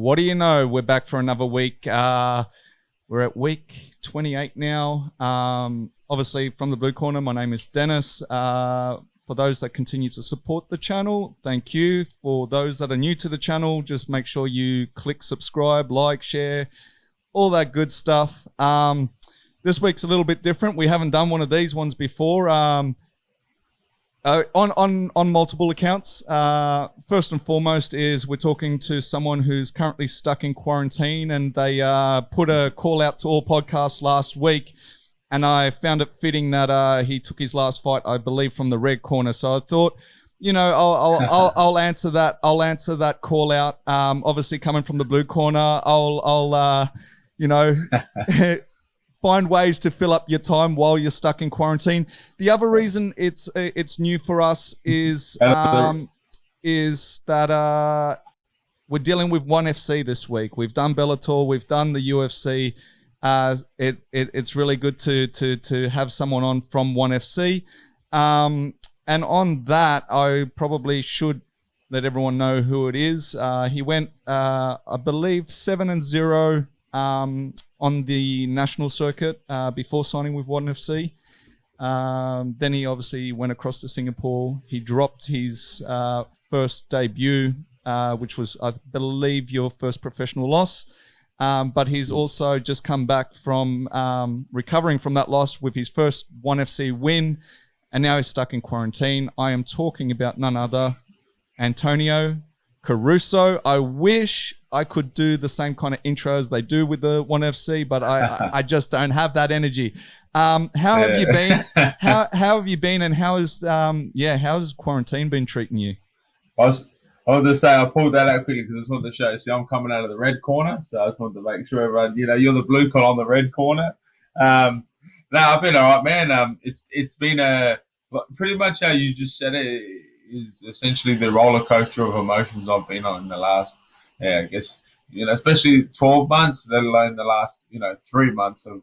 what do you know? We're back for another week. We're at week 28 now. Obviously, from the Blue Corner, my name is Dennis. For those that continue to support the channel, thank you. For those that are new to the channel, just make sure you click subscribe, like, share, all that good stuff. This week's a little bit different. We haven't done one of these ones before. On multiple accounts. First and foremost is we're talking to someone who's currently stuck in quarantine, and they put a call out to all podcasts last week, and I found it fitting that he took his last fight, I believe, from the red corner. So I thought, you know, I'll answer that. I'll answer that call out. Obviously, coming from the blue corner, I'll you know. Find ways to fill up your time while you're stuck in quarantine. The other reason it's new for us is that we're dealing with ONE FC this week. We've done Bellator, we've done the UFC. It's really good to have someone on from ONE FC. And on that, I probably should let everyone know who it is. He went, I believe, 7-0. On the national circuit before signing with ONE FC. Then he obviously went across to Singapore. He dropped his first debut, which was, I believe, your first professional loss. But he's also just come back from recovering from that loss with his first ONE FC win, and now he's stuck in quarantine. I am talking about none other, Antonio Caruso. I wish I could do the same kind of intros they do with the ONE FC, but I just don't have that energy. How have you been? How have you been, and how's quarantine been treating you? I was going to say I pulled that out quickly because I just wanted to show you. See, I'm coming out of the red corner, so I just wanted to make sure everyone, you know, you're the blue corner on the red corner. No, I've been all right, man. It's been pretty much how you just said it. Is essentially the roller coaster of emotions I've been on in the last, I guess, you know, especially 12 months, let alone the last, 3 months of,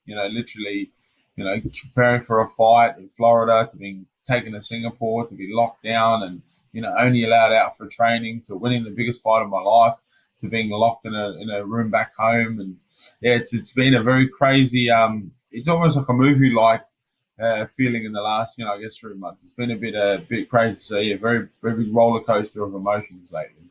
literally, preparing for a fight in Florida, to being taken to Singapore, to be locked down and, only allowed out for training, to winning the biggest fight of my life, to being locked in a room back home. And yeah, it's been a very crazy, it's almost like a movie like, feeling in the last, I guess 3 months. It's been a bit crazy. So yeah, very, very big roller coaster of emotions lately.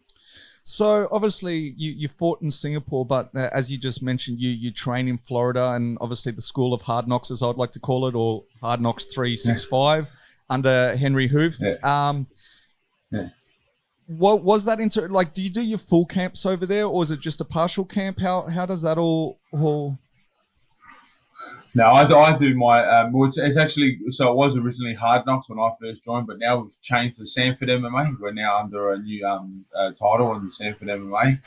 So obviously you fought in Singapore, but as you just mentioned, you train in Florida, and obviously the school of hard knocks, as I'd like to call it, or hard knocks 365 under Henry Hooft. What was that into? Like, do you do your full camps over there, or is it just a partial camp? How does that all? No, I do my, it's actually, so it was originally Hard Knocks when I first joined, but now we've changed to Sanford MMA. We're now under a new title in the Sanford MMA.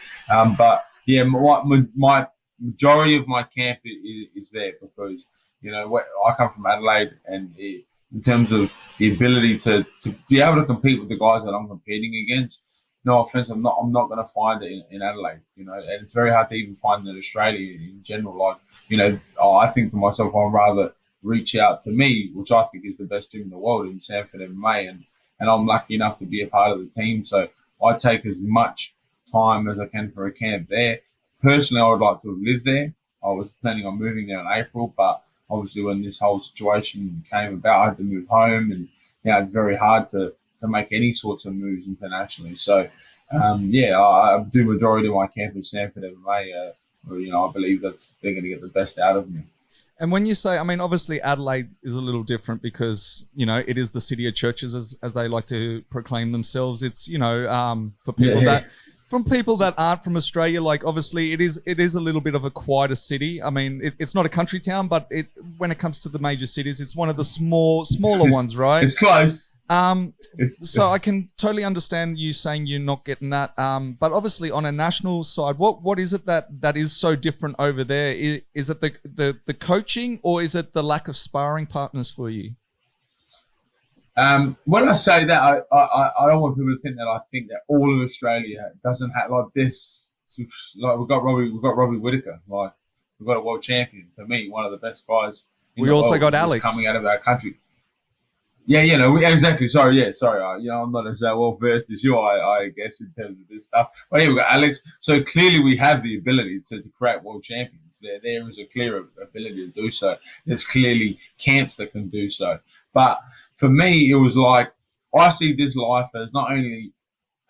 But yeah, my majority of my camp is there because, I come from Adelaide, and in terms of the ability to be able to compete with the guys that I'm competing against, no offense, I'm not going to find it in Adelaide, and it's very hard to even find it in Australia in general. Like, I think to myself, I'd rather reach out to me, which I think is the best gym in the world in Sanford MMA, and I'm lucky enough to be a part of the team. So I take as much time as I can for a camp there. Personally, I would like to have lived there. I was planning on moving there in April, but obviously when this whole situation came about, I had to move home, and now it's very hard to make any sorts of moves internationally. So, I do majority of my camp in Sanford MMA. I believe they're going to get the best out of me. And when you say, I mean, obviously Adelaide is a little different because, it is the city of churches, as they like to proclaim themselves. It's, for people that aren't from Australia, like obviously it is a little bit of a quieter city. I mean, it's not a country town, but when it comes to the major cities, it's one of the smaller ones, right? It's close. So I can totally understand you saying you're not getting that. But obviously on a national side, what is it that is so different over there? Is it the coaching, or is it the lack of sparring partners for you? When I say that, I don't want people to think that I think that all of Australia doesn't have like this. Like we've got Robbie Whittaker, like we've got a world champion. For me, one of the best guys. We also got Alex coming out of our country. Exactly. Sorry, sorry. I'm not as well versed as you, I guess, in terms of this stuff. But yeah, we've got Alex. So clearly, we have the ability to create world champions. There is a clear ability to do so. There's clearly camps that can do so. But for me, it was like I see this life as not only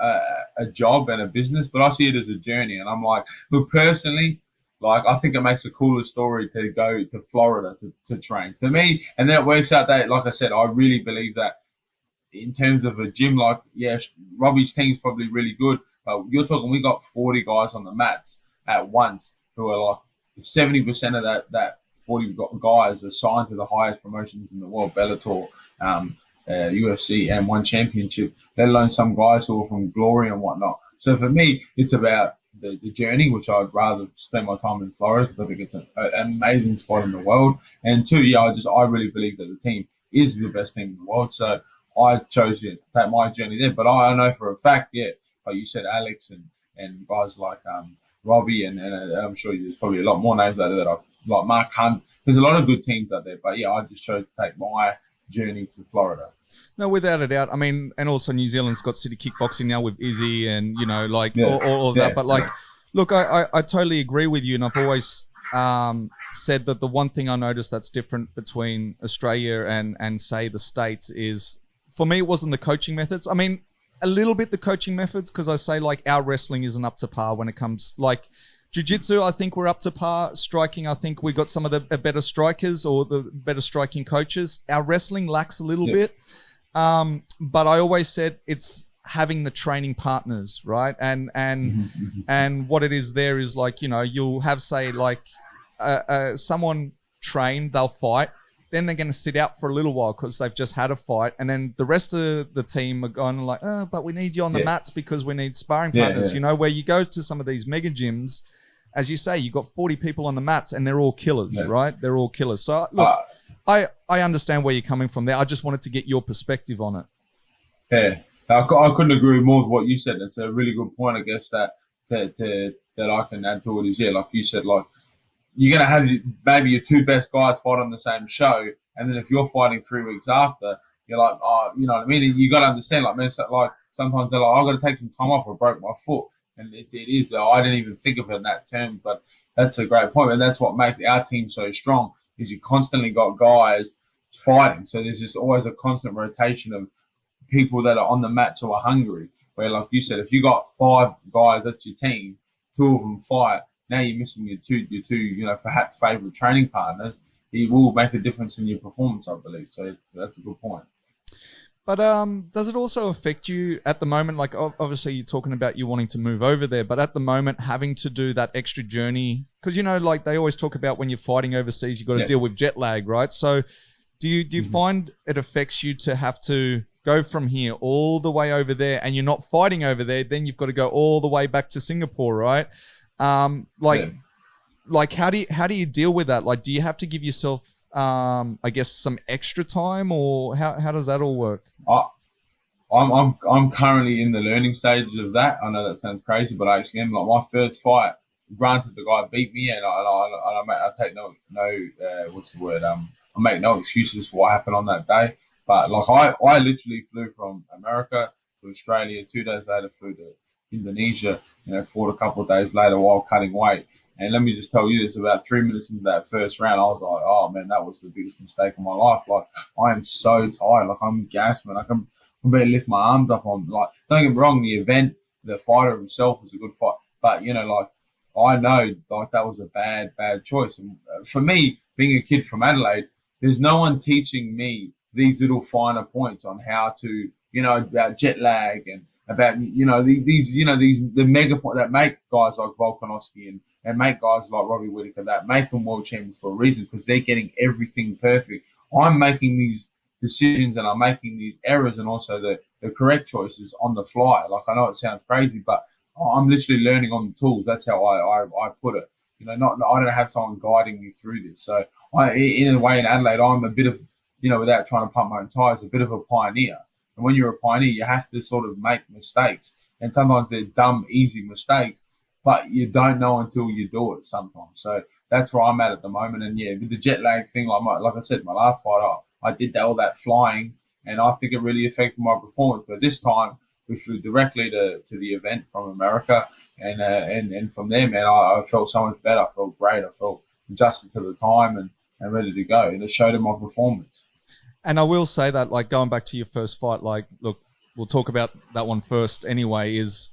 a job and a business, but I see it as a journey. And I'm like, look, personally, like I think it makes a cooler story to go to Florida to train for me, and then it works out that, like I said, I really believe that in terms of a gym, like Robbie's team's probably really good, but you're talking we got 40 guys on the mats at once who are like 70% of that 40 guys are signed to the highest promotions in the world, Bellator, UFC, and one championship, let alone some guys who are from Glory and whatnot. So for me, it's about the journey, which I'd rather spend my time in Florida because I think it's an amazing spot in the world. And two, I really believe that the team is the best team in the world. So I chose to take my journey there. But I know for a fact, like you said, Alex and guys like Robbie, and I'm sure there's probably a lot more names out there that I've, like Mark Hunt. There's a lot of good teams out there. But I just chose to take my journey to Florida. No, without a doubt. I mean, and also New Zealand's got city kickboxing now with Izzy and, all of that. But look, I totally agree with you. And I've always said that the one thing I noticed that's different between Australia and say the States is, for me, it wasn't the coaching methods. I mean, a little bit the coaching methods, because I say like our wrestling isn't up to par when it comes like jiu-jitsu. I think we're up to par. Striking, I think we got some of the better strikers or the better striking coaches. Our wrestling lacks a little bit. But I always said it's having the training partners, right? And what it is there is like, you'll have, say, like someone trained, they'll fight, then they're going to sit out for a little while because they've just had a fight, and then the rest of the team are going like, but we need you on the mats because we need sparring partners. Where you go to some of these mega gyms, as you say, you've got 40 people on the mats and they're all killers, right? They're all killers. So look, I understand where you're coming from there. I just wanted to get your perspective on it. Yeah, I couldn't agree more with what you said. It's a really good point, I guess, that I can add to it is, like you said, like you're going to have maybe your two best guys fight on the same show, and then if you're fighting 3 weeks after, you're like, you know what I mean? You got to understand, like, man, like sometimes they're like, I've got to take some time off, I broke my foot. And it is. I didn't even think of it in that term, but that's a great point. And that's what makes our team so strong is you constantly got guys fighting. So there's just always a constant rotation of people that are on the mats who are hungry. Where, like you said, if you got 5 guys, that's your team, 2 of them fight. Now you're missing your two, perhaps favorite training partners. It will make a difference in your performance, I believe. So that's a good point. But does it also affect you at the moment? Like, obviously, you're talking about you wanting to move over there, but at the moment, having to do that extra journey, because, like they always talk about when you're fighting overseas, you've got to deal with jet lag, right? So do you find it affects you to have to go from here all the way over there, and you're not fighting over there, then you've got to go all the way back to Singapore, right? Like how do you deal with that? Like, do you have to give yourself I guess some extra time, or how does that all work? I'm currently in the learning stages of that. I know that sounds crazy, but I actually am. Like my first fight, granted the guy beat me, and I take no what's the word? I make no excuses for what happened on that day. But like I literally flew from America to Australia. 2 days later, flew to Indonesia. Fought a couple of days later while cutting weight. And let me just tell you this, about 3 minutes into that first round, I was like, oh, man, that was the biggest mistake of my life. Like, I am so tired. Like, I'm gassed, man. I can barely lift my arms up. On like, don't get me wrong, the event, the fighter himself was a good fight. But, like, I know, like, that was a bad choice. And for me, being a kid from Adelaide, there's no one teaching me these little finer points on how to, about jet lag and about, the mega points that make guys like Volkanovski and make guys like Robbie Whittaker that make them world champions for a reason, because they're getting everything perfect. I'm making these decisions and I'm making these errors and also the correct choices on the fly. Like, I know it sounds crazy, but I'm literally learning on the tools. That's how I put it. I don't have someone guiding me through this. So in a way, in Adelaide, I'm a bit of, without trying to pump my own tires, a bit of a pioneer. And when you're a pioneer, you have to sort of make mistakes. And sometimes they're dumb, easy mistakes, but you don't know until you do it sometimes. So that's where I'm at the moment. And yeah, with the jet lag thing, like I said, my last fight, I did all that flying and I think it really affected my performance. But this time we flew directly to the event from America, and from there, man, I felt so much better. I felt great. I felt adjusted to the time and ready to go, and it showed in my performance. And I will say that, like, going back to your first fight, like, look, we'll talk about that one first anyway, is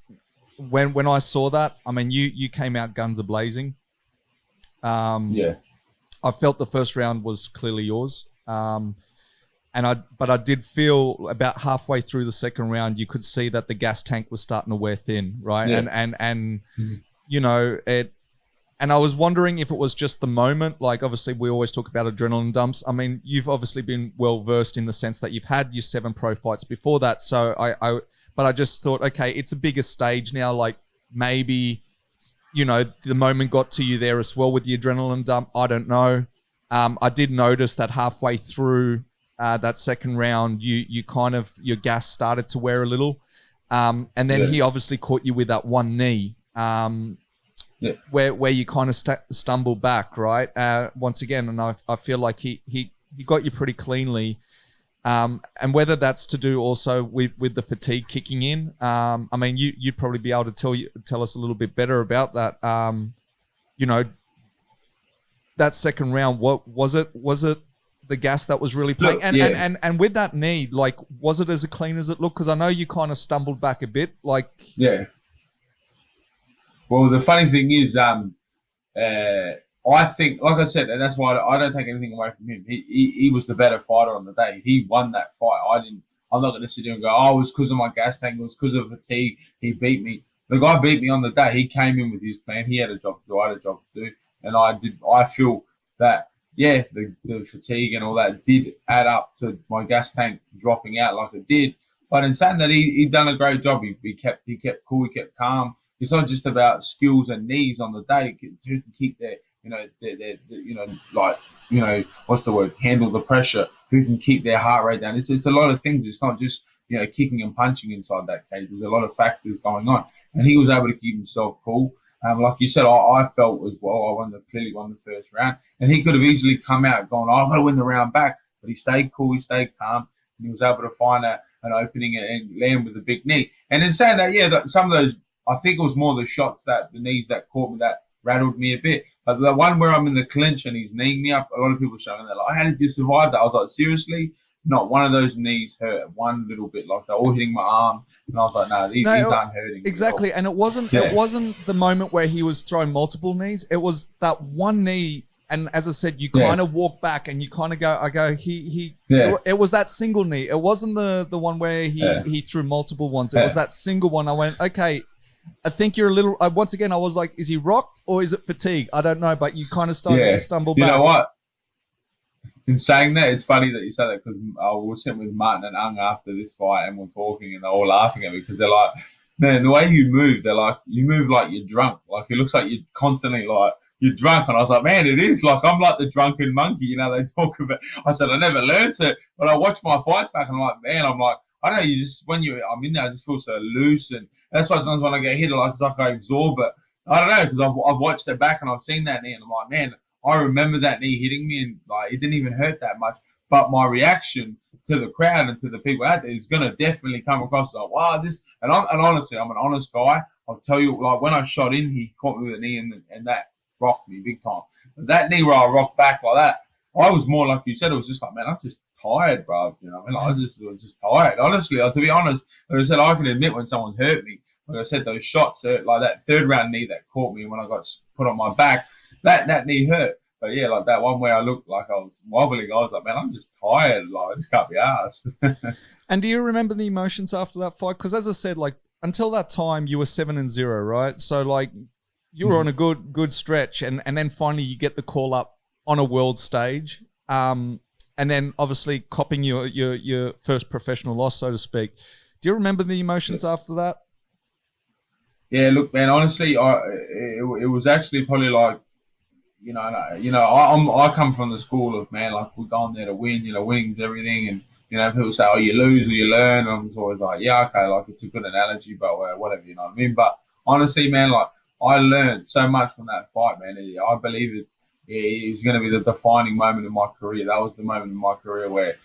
when I saw that, I mean, you came out guns a-blazing. Yeah. I felt the first round was clearly yours. But I did feel about halfway through the second round, you could see that the gas tank was starting to wear thin, right? Yeah. And you know, and I was wondering if it was just the moment. Like, obviously, we always talk about adrenaline dumps. I mean, you've obviously been well versed in the sense that you've had your 7 pro fights before that. So but I just thought, okay, it's a bigger stage now. Like, maybe, you know, the moment got to you there as well with the adrenaline dump. I don't know. I did notice that halfway through that second round, you kind of, your gas started to wear a little. And then he obviously caught you with that one knee. Where you kind of stumble back, right? Once again, and I feel like he got you pretty cleanly. And whether that's to do also with the fatigue kicking in, I mean, you'd probably be able to tell us a little bit better about that. You know, that second round, what was it? Was it the gas that was really playing? And with that knee, like, was it as clean as it looked? Because I know you kind of stumbled back a bit, like. Yeah. Well, the funny thing is, I think, like I said, and that's why I don't take anything away from him. He was the better fighter on the day. He won that fight. I'm not going to sit there and go, oh, it was because of my gas tank. It was because of fatigue. He beat me. The guy beat me on the day. He came in with his plan. He had a job to do. I had a job to do. And I feel that, yeah, the fatigue and all that did add up to my gas tank dropping out like it did. But in saying that, he done a great job. He kept cool. He kept calm. It's not just about skills and knees on the day. Who can keep their, what's the word? Handle the pressure. Who can keep their heart rate down? It's a lot of things. It's not just, kicking and punching inside that cage. There's a lot of factors going on, and he was able to keep himself cool. Like you said, I felt as well. I clearly won the first round, and he could have easily come out going, "Oh, I've got to win the round back," but he stayed cool. He stayed calm, and he was able to find an opening and land with a big knee. And in saying that, some of those. I think it was more the shots the knees that caught me that rattled me a bit. But the one where I'm in the clinch and he's kneeing me up, a lot of people showing that, like, how did you survive that? I was like, seriously? Not one of those knees hurt one little bit. Like, they're all hitting my arm. And I was like, no, these aren't hurting. Exactly. And it wasn't the moment where he was throwing multiple knees. It was that one knee. And as I said, you kind of walk back and you kind of go, it was that single knee. It wasn't the one where he threw multiple ones. It was that single one. I went, okay, I think you're a little. Once again, I was like, "Is he rocked or is it fatigue?" I don't know, but you kind of started to stumble back. You know what? In saying that, it's funny that you say that, because I was sitting with Martin and Ung after this fight, and we're talking, and they're all laughing at me because they're like, "Man, the way you move, you move like you're drunk. Like, it looks like you're constantly like you're drunk." And I was like, "Man, it is like I'm like the drunken monkey." They talk about. I said I never learned it, but I watch my fights back, and I'm like, man, I don't know, you just, I'm in there, I just feel so loose. And that's why sometimes when I get hit, it's like I absorb it. I don't know, because I've watched it back and I've seen that knee, and I'm like, man, I remember that knee hitting me, and like, it didn't even hurt that much. But my reaction to the crowd and to the people out there is going to definitely come across like, wow, this. And honestly, I'm an honest guy. I'll tell you, like, when I shot in, he caught me with a knee, and that rocked me big time. But that knee where I rocked back like that, I was more like you said, it was just like, man, I'm just tired, bro. I was just tired. Honestly, to be honest, like I said, I can admit when someone's hurt me. Like I said, those shots, like that third round knee that caught me when I got put on my back, that knee hurt. But yeah, like that one where I looked like I was wobbling, I was like, man, I'm just tired. Like, I just can't be arsed. And do you remember the emotions after that fight? Because as I said, like, until that time, you were 7-0, right? So like, you were on a good stretch, and then finally you get the call up on a world stage. And then obviously copping your first professional loss, so to speak. Do you remember the emotions after that? Yeah, look, man, honestly, it was actually probably like, I come from the school of, man, like, we're going there to win, winning's everything. And, people say, oh, you lose or you learn. And I'm just always like, yeah, okay, like, it's a good analogy, but whatever, you know what I mean? But honestly, man, like, I learned so much from that fight, man. I believe it was going to be the defining moment in my career. That was the moment in my career where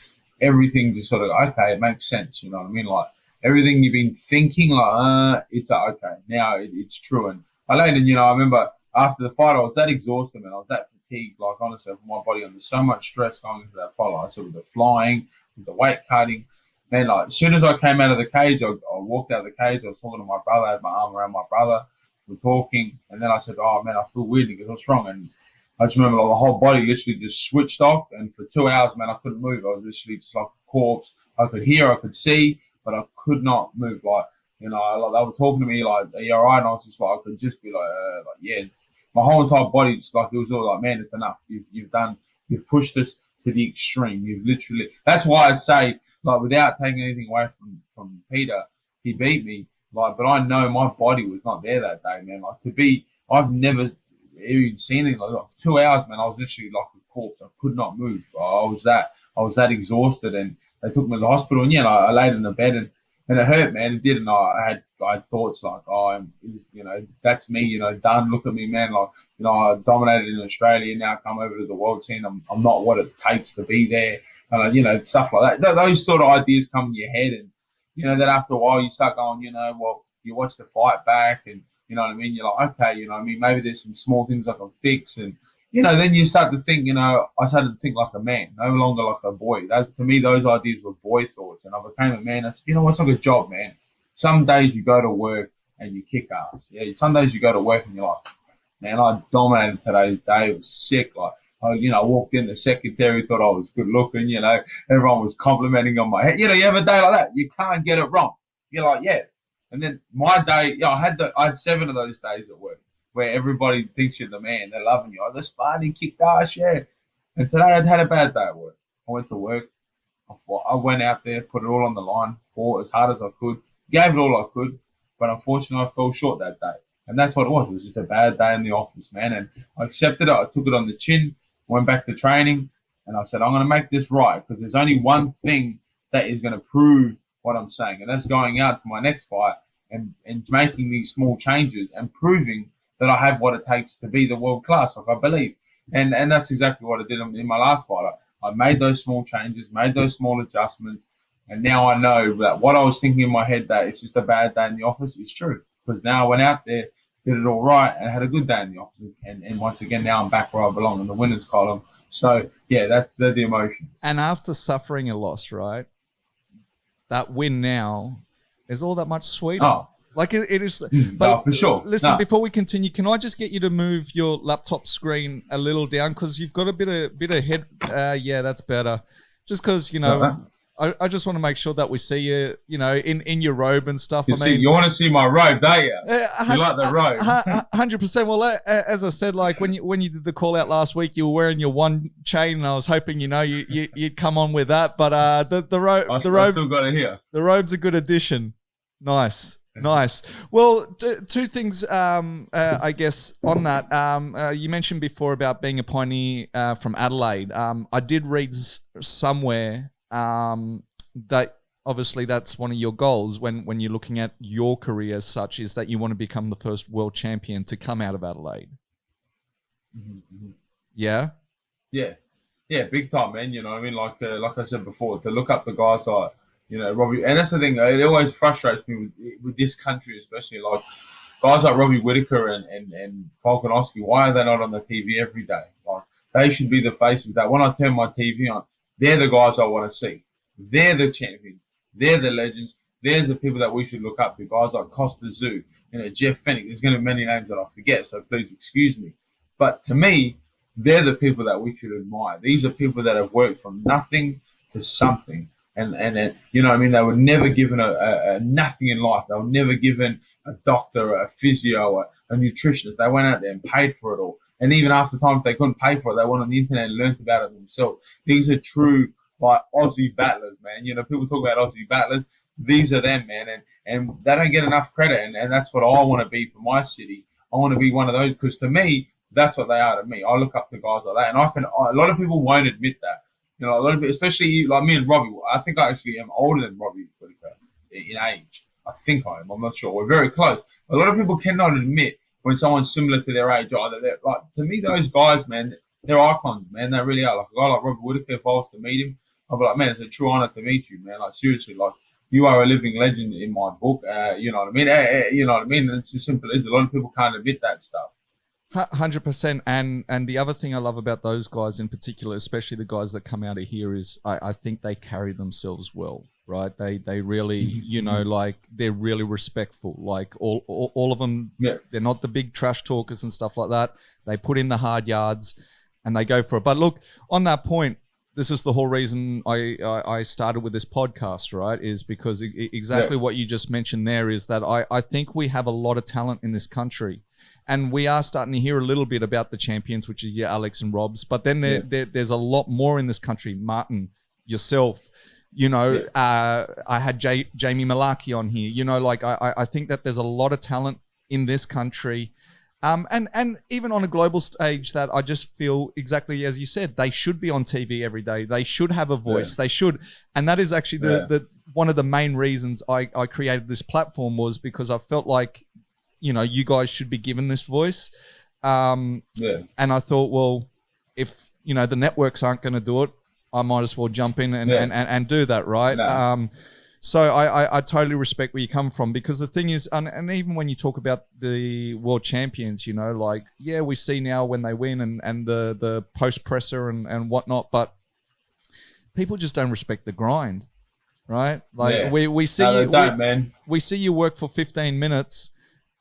everything just sort of, okay, it makes sense. You know what I mean? Like everything you've been thinking, like, it's okay. Now it's true. And I later, I remember after the fight, I was that exhausted, man. I was that fatigued. Like, honestly, my body under so much stress going into that fight. Like I said, with the flying, with the weight cutting. Man, like, as soon as I came out of the cage, I walked out of the cage. I was talking to my brother. I had my arm around my brother. We're talking. And then I said, oh, man, I feel weird because what's wrong? And I just remember like, the whole body literally just switched off. And for 2 hours, man, I couldn't move. I was literally just like a corpse. I could hear, I could see, but I could not move. Like, like they were talking to me like, are you all right? And I was just like, I could just be like, yeah. My whole entire body, just like, it was all like, man, it's enough. You've pushed this to the extreme. You've literally, that's why I say, like, without taking anything away from Peter, he beat me. Like, but I know my body was not there that day, man. Like, I've never even seen anything like that. For 2 hours, man, I was literally like a corpse. I could not move. I was that exhausted, and they took me to the hospital. And yeah, I laid in the bed, and it hurt, man. It did, and I had thoughts like, oh, that's me, done. Look at me, man. Like, I dominated in Australia. Now I come over to the world scene. I'm not what it takes to be there. And, stuff like that. Those sort of ideas come in your head, and, then after a while you start going, well, you watch the fight back, and, you know what I mean? You're like, okay, maybe there's some small things I can fix, and, then you start to think, I started to think like a man, no longer like a boy. To me, those ideas were boy thoughts, and I became a man. I said, it's like a job, man. Some days you go to work and you kick ass. Yeah, some days you go to work and you're like, man, I dominated today's day. It was sick. Like, I walked in, the secretary thought I was good looking, everyone was complimenting on my head. You have a day like that. You can't get it wrong. You're like, yeah. And then my day, I had 7 of those days at work where everybody thinks you're the man. They're loving you. Oh, the Spartan kicked ass, yeah. And today I'd had a bad day at work. I went to work. I went out there, put it all on the line, fought as hard as I could, gave it all I could. But unfortunately, I fell short that day. And that's what it was. It was just a bad day in the office, man. And I accepted it. I took it on the chin, went back to training, and I said, I'm going to make this right, because there's only one thing that is going to prove what I'm saying. And that's going out to my next fight and making these small changes and proving that I have what it takes to be the world class, like I believe. And that's exactly what I did in my last fight. I made those small changes, made those small adjustments, and now I know that what I was thinking in my head that it's just a bad day in the office is true. Because now I went out there, did it all right, and had a good day in the office. And once again, now I'm back where I belong in the winners column. So, yeah, they're the emotions. And after suffering a loss, right, that win now is all that much sweeter. Oh. Like it is, but no, for sure. Listen, before we continue, can I just get you to move your laptop screen a little down, because you've got a bit of head. Yeah, that's better. Just because I just want to make sure that we see you, in your robe and stuff. You want to see my robe, don't you? You like the robe? 100%. Well, as I said, like when you did the call out last week, you were wearing your one chain, and I was hoping you'd come on with that. But the robe, I still got it here. The robe's a good addition. Nice. Well, two things, I guess, on that. You mentioned before about being a pioneer from Adelaide. I did read somewhere that obviously that's one of your goals when you're looking at your career as such, is that you want to become the first world champion to come out of Adelaide. Mm-hmm. Yeah? Yeah, big time, man. You know what I mean? Like I said before, to look up the guys like, Robbie, and that's the thing. It always frustrates me with this country, especially like guys like Robbie Whittaker and Volkanovski. Why are they not on the TV every day? Like, they should be the faces that when I turn my TV on, they're the guys I want to see. They're the champions. They're the legends. They're the people that we should look up to. Guys like Costa Zoo, Jeff Fennick. There's going to be many names that I forget, so please excuse me. But to me, they're the people that we should admire. These are people that have worked from nothing to something. And you know what I mean? They were never given a nothing in life. They were never given a doctor, a physio, a nutritionist. They went out there and paid for it all. And even after time, if they couldn't pay for it, they went on the internet and learned about it themselves. These are true, like, Aussie battlers, man. People talk about Aussie battlers. These are them, man. And they don't get enough credit. And that's what I want to be for my city. I want to be one of those, because to me, that's what they are to me. I look up to guys like that. And a lot of people won't admit that. A lot of it, especially like me and Robbie. I think I actually am older than Robbie Whittaker in age. I think I am. I'm not sure. We're very close. A lot of people cannot admit when someone's similar to their age. Either they're like, to me, those guys, man, they're icons, man. They really are. Like a guy like Robbie Whittaker, if I was to meet him, I'll be like, man, it's a true honor to meet you, man. Like, seriously, like, you are a living legend in my book. You know what I mean? You know what I mean? It's as simple as a lot of people can't admit that stuff. 100%. And the other thing I love about those guys in particular, especially the guys that come out of here, is I think they carry themselves well, right? They really, you know, like they're really respectful. Like all of them, they're not the big trash talkers and stuff like that. They put in the hard yards and they go for it. But look, on that point, this is the whole reason I started with this podcast, right? Is because exactly what you just mentioned there is that I think we have a lot of talent in this country. And we are starting to hear a little bit about the champions, which is your Alex and Robs. But then there's a lot more in this country. Martin, yourself, you know, I had Jamie Malarkey on here. You know, like I think that there's a lot of talent in this country. And even on a global stage that I just feel exactly as you said, they should be on TV every day. They should have a voice. They should. And that is actually the one of the main reasons I created this platform was because I felt like, you know, you guys should be given this voice. And I thought, well, if, you know, the networks aren't going to do it, I might as well jump in and do that, right? No. So I totally respect where you come from because the thing is, and even when you talk about the world champions, you know, like, yeah, we see now when they win and the post-presser and whatnot, but people just don't respect the grind, right? Like we see we see you work for 15 minutes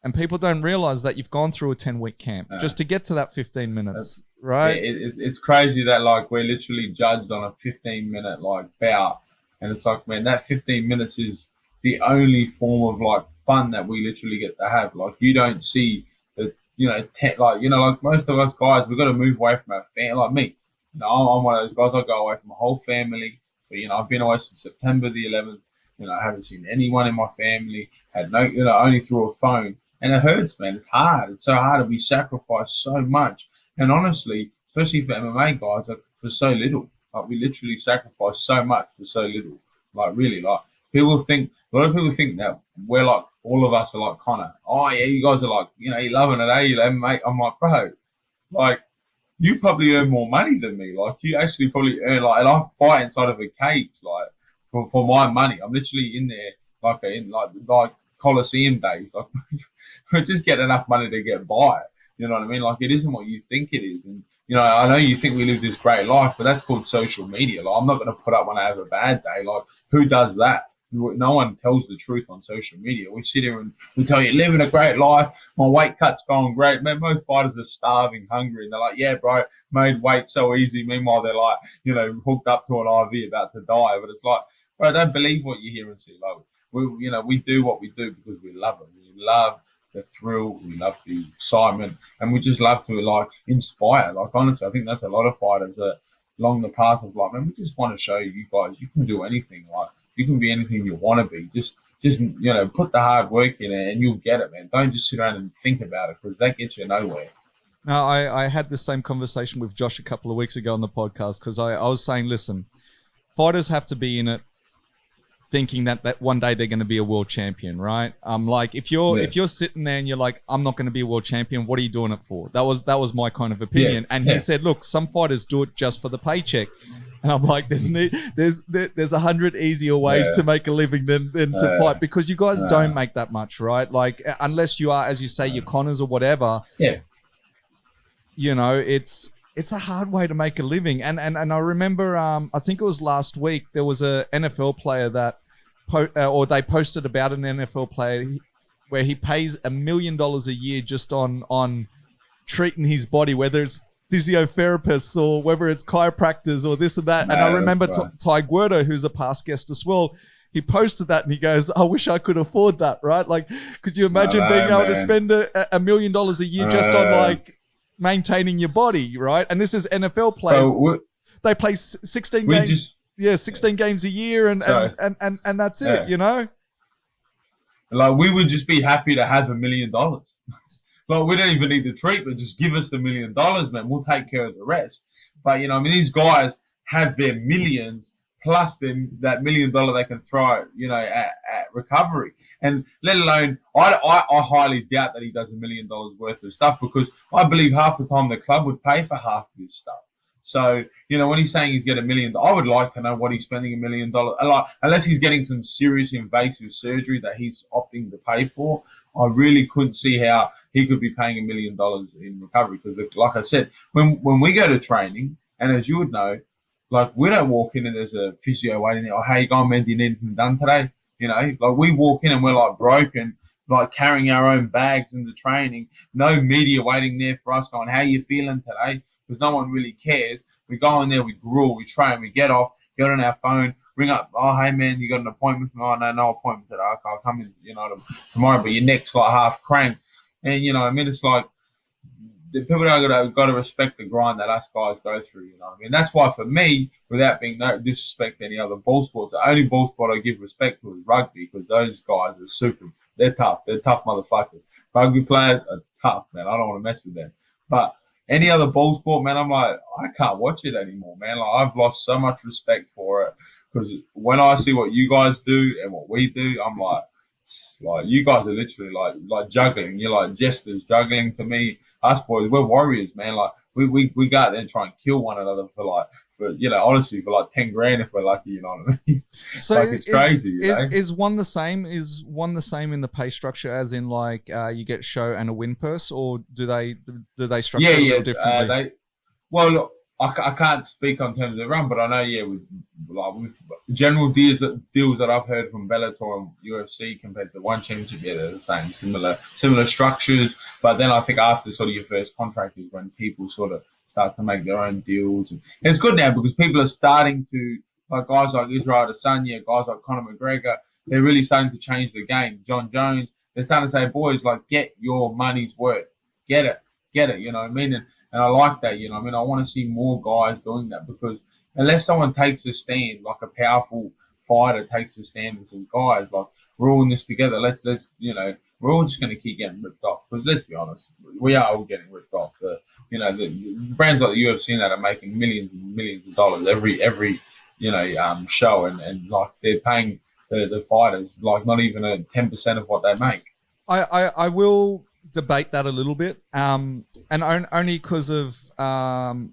and people don't realize that you've gone through a 10-week camp just to get to that 15 minutes, right? It's crazy that, like, we're literally judged on a 15-minute, like, bout. And it's like, man, that 15 minutes is the only form of, like, fun that we literally get to have. Like, you don't see the, you know, like most of us guys, we've got to move away from our family. Like me, you know, I'm one of those guys. I go away from my whole family. But, you know, I've been away since September the 11th. You know, I haven't seen anyone in my family. Had no, you know, only through a phone. And it hurts, man. It's hard. It's so hard. We sacrifice so much. And honestly, especially for MMA guys, like, for so little. Like, we literally sacrifice so much for so little. Like, really, like, a lot of people think that we're like, all of us are like Connor. Oh, yeah, you guys are like, you know, you're loving it, eh? You mate. I'm like, bro, like, you probably earn more money than me. Like, you actually probably earn, like, and I fight inside of a cage, like, for my money. I'm literally in there, like Coliseum days. Like, we just get enough money to get by. You know what I mean? Like, it isn't what you think it is. And, you know, I know you think we live this great life, but that's called social media. Like, I'm not going to put up when I have a bad day. Like, who does that? No one tells the truth on social media. We sit here and we tell you, living a great life. My weight cut's going great. Man, most fighters are starving, hungry. And they're like, yeah, bro, made weight so easy. Meanwhile, they're like, you know, hooked up to an IV about to die. But it's like, bro, don't believe what you hear and see. Like, we do what we do because we love it. We love the thrill, we love the excitement, and we just love to, like, inspire. Like, honestly, I think that's a lot of fighters that along the path of, like, man, we just want to show you guys you can do anything. Like, you can be anything you want to be. Just you know, put the hard work in it and you'll get it, man. Don't just sit around and think about it because that gets you nowhere. Now, I had the same conversation with Josh a couple of weeks ago on the podcast because I was saying, listen, fighters have to be in it thinking that one day they're going to be a world champion, right? Like, if you're sitting there and you're like, I'm not going to be a world champion, what are you doing it for? That was my kind of opinion. And he said, look, some fighters do it just for the paycheck. And I'm like, there's 100 easier ways to make a living than to fight because you guys don't make that much, right? Like, unless you are, as you say, your Connors or whatever. Yeah. You know, it's a hard way to make a living. And I remember, I think it was last week, there was a NFL player that they posted about an NFL player where he pays $1 million a year just on treating his body, whether it's physiotherapists or whether it's chiropractors or this and that. And I remember Ty Guerto, who's a past guest as well, he posted that and he goes, I wish I could afford that, right? Like, could you imagine being able to spend $1 million a year just on, like, maintaining your body, right? And this is NFL players. They play 16 games. 16 games a year and that's it, you know? Like, we would just be happy to have $1 million. Like, we don't even need the treatment. Just give us the $1 million, man. We'll take care of the rest. But, you know, I mean, these guys have their millions plus that $1 million they can throw, you know, at recovery. And let alone, I highly doubt that he does $1 million worth of stuff because I believe half the time the club would pay for half of his stuff. So, when he's saying he's getting $1 million, I would like to know what he's spending $1 million. Like, unless he's getting some serious invasive surgery that he's opting to pay for, I really couldn't see how he could be paying $1 million in recovery. Because, like I said, when we go to training, and as you would know, like, we don't walk in and there's a physio waiting there. Oh, how you going, man? Do you need anything done today? Like, we walk in and we're like broken, like carrying our own bags into training. No media waiting there for us going, how you feeling today? Because no one really cares. We go in there, we gruel, we train, we get off, get on our phone, ring up, oh, hey, man, you got an appointment for me? Oh, no appointment today. Okay, I'll come in, tomorrow, but your neck's like half cranked. And, it's like, the people got to respect the grind that us guys go through, That's why, for me, without being no disrespect to any other ball sports, the only ball sport I give respect to is rugby, because those guys are super. They're tough. They're tough motherfuckers. Rugby players are tough, man. I don't want to mess with them. But any other ball sport, man, I'm like, I can't watch it anymore, man. Like, I've lost so much respect for it, because when I see what you guys do and what we do, I'm like you guys are literally like juggling. You're like jesters juggling to me. Us boys, we're warriors, man. Like, we go out there and try and kill one another for honestly, for like 10 grand if we're lucky, you know what I mean? So like, it's crazy, Is one the same? Is one the same in the pay structure, as in like you get show and a win purse, or do they structure it a little differently? Look, I can't speak on terms of the run, but I know, with general deals that I've heard from Bellator and UFC compared to one championship, they're the same, similar structures. But then I think after sort of your first contract is when people sort of start to make their own deals. And it's good now because people are starting to, like guys like Israel Adesanya, guys like Conor McGregor, they're really starting to change the game. John Jones, they're starting to say, boys, like, get your money's worth. Get it, you know what I mean? And I like that, you know what I mean? I want to see more guys doing that, because unless someone takes a stand, like a powerful fighter takes a stand and says, guys, like, we're all in this together. Let's we're all just going to keep getting ripped off. Because let's be honest, we are all getting ripped off. The brands like the UFC that are making millions and millions of dollars every show, and like they're paying the fighters like not even 10% of what they make. I will debate that a little bit, and only because of I've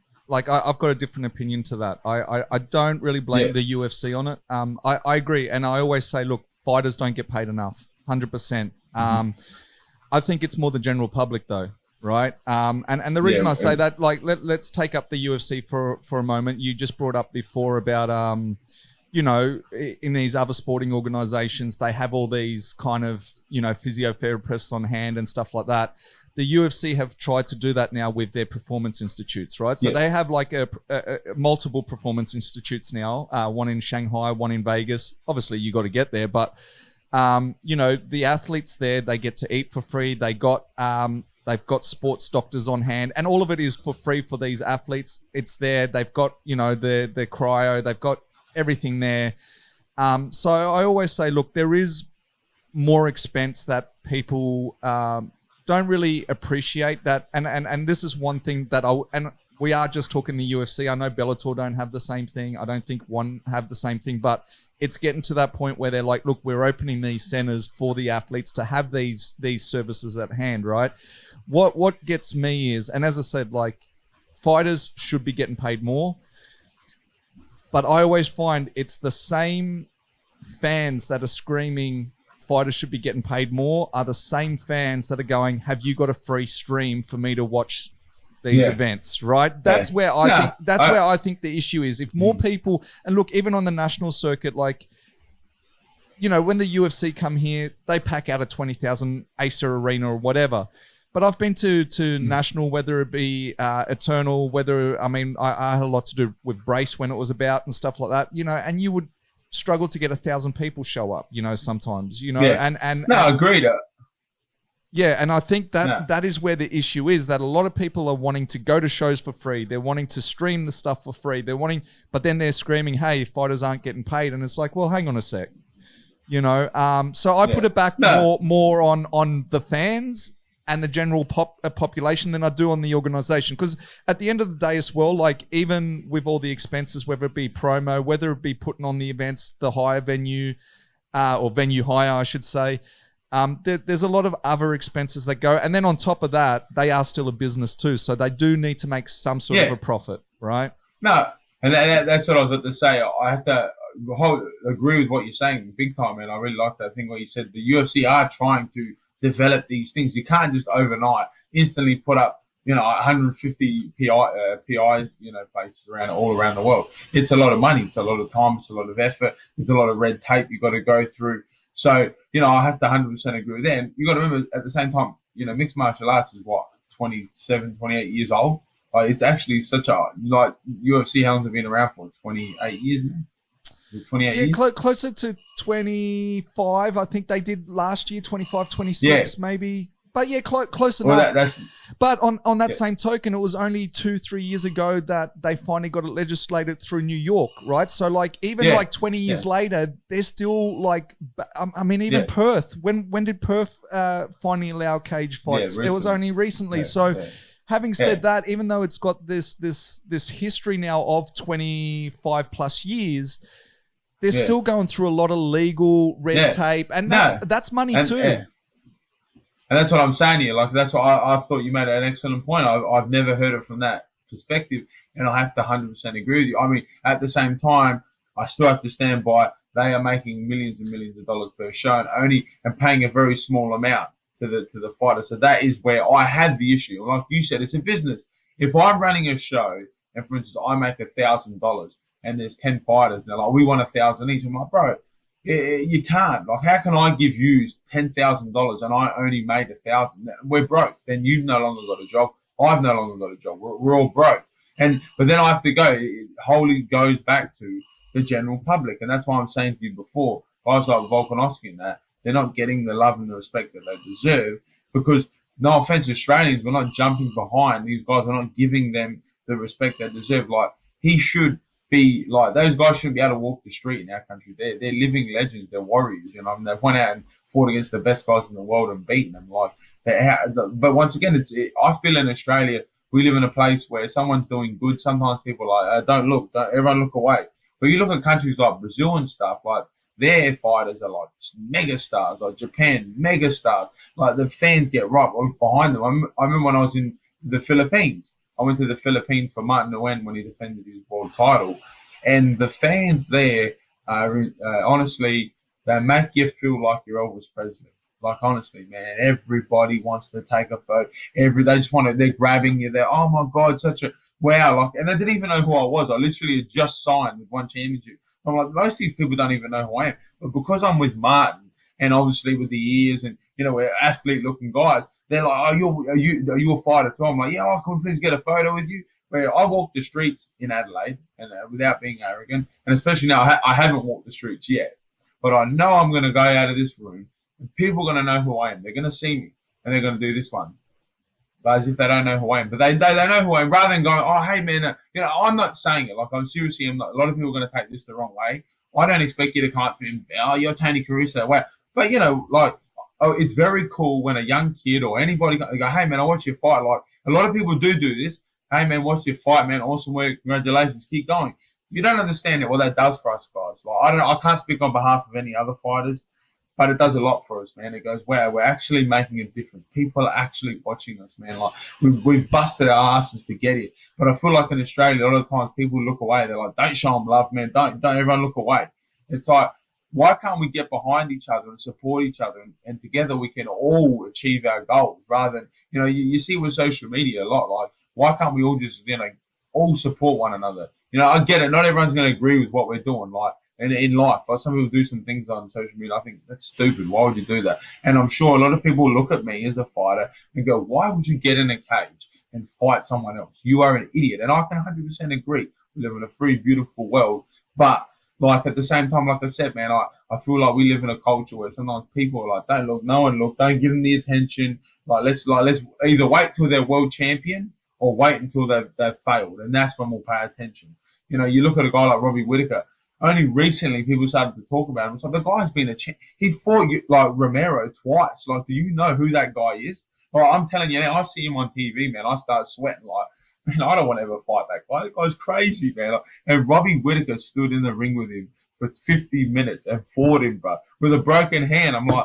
got a different opinion to that. I don't really blame the UFC on it. I agree, and I always say, look, fighters don't get paid enough, 100%. I think it's more the general public though, right? And the reason I say that, like, let's take up the UFC for a moment. You just brought up before about in these other sporting organizations, they have all these kind of, physiotherapists on hand and stuff like that. The UFC have tried to do that now with their performance institutes, right? So they have like a multiple performance institutes now, one in Shanghai, one in Vegas. Obviously, you got to get there, but the athletes there, they get to eat for free. They've got sports doctors on hand, and all of it is for free for these athletes. It's there. They've got the cryo. They've got everything there. So I always say, look, there is more expense that people don't really appreciate that. And this is one thing that we are just talking the UFC. I know Bellator don't have the same thing. I don't think one have the same thing, but it's getting to that point where they're like, look, we're opening these centers for the athletes to have these services at hand, right? What gets me is, and as I said, like, fighters should be getting paid more. But I always find it's the same fans that are screaming fighters should be getting paid more are the same fans that are going, have you got a free stream for me to watch these events, right? That's where I think the issue is. If more people, and look, even on the national circuit, like, when the UFC come here, they pack out a 20,000 Acer Arena or whatever. But I've been to national, whether it be Eternal, I had a lot to do with Brace when it was about and stuff like that, and you would struggle to get 1,000 people show up, sometimes, agreed. Yeah, and I think that is where the issue is, that a lot of people are wanting to go to shows for free. They're wanting to stream the stuff for free. But then they're screaming, hey, fighters aren't getting paid. And it's like, well, hang on a sec, So I put it back more on the fans and the general population than I do on the organization. Because at the end of the day as well, like, even with all the expenses, whether it be promo, whether it be putting on the events, the higher venue, or venue hire, I should say, there's a lot of other expenses that go. And then on top of that, they are still a business too. So they do need to make some sort of a profit, right? No, and that's what I was about to say. I have to agree with what you're saying big time, man. I really like that thing what you said. The UFC are trying to develop these things. You can't just overnight instantly put up, 150 PI, places all around the world. It's a lot of money. It's a lot of time. It's a lot of effort. There's a lot of red tape you got to go through. So, I have to 100% agree with that. And you got to remember at the same time, mixed martial arts is what, 27, 28 years old. It's actually such a, UFC, how long have been around for? 28 years now? 28 years? Closer to 25. I think they did last year, 25, 26 maybe. But yeah, close enough. But on that same token, it was only 2-3 years ago that they finally got it legislated through New York, right? So even 20 years later, they're still even Perth. When did Perth finally allow cage fights? It was only recently. Having said that, even though it's got this history now of 25 plus years, they're still going through a lot of legal red tape, and that's money too. Yeah. And that's what I'm saying here. That's what I thought you made an excellent point. I've never heard it from that perspective, and I have to 100% agree with you. I mean, at the same time, I still have to stand by. They are making millions and millions of dollars per show, and paying a very small amount to the fighter. So that is where I have the issue. Like you said, it's a business. If I'm running a show, and for instance, I make $1,000, and there's 10 fighters, and they're like, we want 1,000 each. I'm like, bro. You can't. How can I give you $10,000 and I only made 1,000? We're broke. Then you've no longer got a job. I've no longer got a job. We're all broke. But then I have to go. It wholly goes back to the general public, and that's why I'm saying to you before, guys like Volkanovski and that, they're not getting the love and the respect that they deserve because, no offense, Australians, we're not jumping behind these guys. We're not giving them the respect they deserve. He should be those guys shouldn't be able to walk the street in our country. They're living legends. They're warriors. They've went out and fought against the best guys in the world and beaten them. But once again, I feel in Australia we live in a place where someone's doing good. Sometimes people are don't look, everyone look away. But you look at countries like Brazil and stuff, their fighters are mega stars, like Japan, mega stars. The fans get right behind them. I remember when I was in the Philippines. I went to the Philippines for Martin Nguyen when he defended his world title. And the fans there, honestly, they make you feel like you're Elvis Presley. Honestly, man, everybody wants to take a photo. They just they're grabbing you. They're, oh my God, such a, wow. And they didn't even know who I was. I literally had just signed with one championship. I'm like, most of these people don't even know who I am. But because I'm with Martin, and obviously with the years, and, we're athlete-looking guys, they're like, oh, are you a fighter too? I'm like, yeah, can we please get a photo with you? Where I walk the streets in Adelaide, and without being arrogant, and especially now, I haven't walked the streets yet, but I know I'm going to go out of this room, and people are going to know who I am. They're going to see me, and they're going to do this one. But as if they don't know who I am. But they know who I am, rather than going, oh, hey, man, I'm not saying it. I'm seriously, a lot of people are going to take this the wrong way. I don't expect you to come up to me, oh, you're Tony Caruso. Wow. But, it's very cool when a young kid or anybody go, hey, man, I watch your fight. A lot of people do this. Hey, man, watch your fight, man. Awesome work. Congratulations. Keep going. You don't understand what that does for us, guys. I can't speak on behalf of any other fighters, but it does a lot for us, man. It goes, wow, we're actually making a difference. People are actually watching us, man. We've busted our asses to get it. But I feel like in Australia, a lot of times people look away. They're like, don't show them love, man. Don't everyone look away. It's like, why can't we get behind each other and support each other, and together we can all achieve our goals rather than, you see with social media a lot, why can't we all just, all support one another? I get it. Not everyone's going to agree with what we're doing, and in life. Some people do some things on social media. I think that's stupid. Why would you do that? And I'm sure a lot of people look at me as a fighter and go, why would you get in a cage and fight someone else? You are an idiot. And I can 100% agree. We live in a free, beautiful world. But at the same time, like I said, man, I feel like we live in a culture where sometimes people are like, don't look, no one look, don't give them the attention. Let's either wait till they're world champion or wait until they've failed. And that's when we'll pay attention. You look at a guy like Robbie Whittaker. Only recently people started to talk about him. It's like, the guy's been he fought Romero twice. Do you know who that guy is? I'm telling you, I see him on TV, man. I start sweating man, I don't want to ever fight that guy. That guy's crazy, man. And Robbie Whittaker stood in the ring with him for 50 minutes and fought him, bro, with a broken hand. I'm like,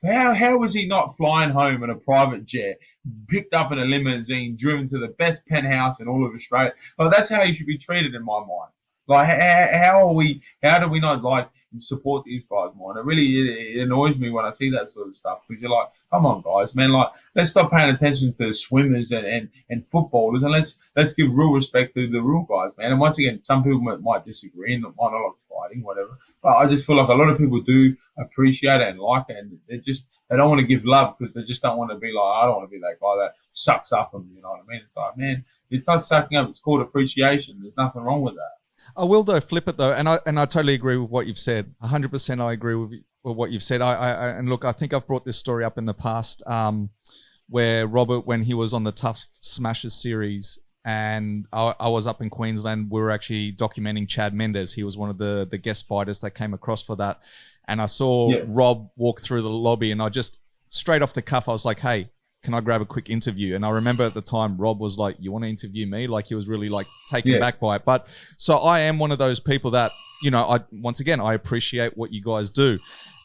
How is he not flying home in a private jet, picked up in a limousine, driven to the best penthouse in all of Australia? Like, that's how he should be treated in my mind. Like, how are we? How do we not like support these guys more? And it annoys me when I see that sort of stuff, because you're like, come on, guys, man, like, let's stop paying attention to swimmers and footballers, and let's give real respect to the real guys, man. And once again, some people might disagree and might not like fighting, whatever, but I just feel like a lot of people do appreciate it and like it, and they don't want to give love because they just don't want to be like, I don't want to be that guy that sucks up them. You know what I mean? It's like, man, it's not sucking up. It's called appreciation. There's nothing wrong with that. I will though flip it though, and I totally agree with what you've said. 100%, I agree with what you've said. And look, I think I've brought this story up in the past, where Robert, when he was on the Tough Smashers series, and I was up in Queensland, we were actually documenting Chad Mendes. He was one of the guest fighters that came across for that, and I saw Rob walk through the lobby, and I just straight off the cuff, I was like, "Hey, can I grab a quick interview?" And I remember at the time, Rob was like, "You want to interview me?" Like, he was really like taken back by it. But so I am one of those people that, you know, I appreciate what you guys do.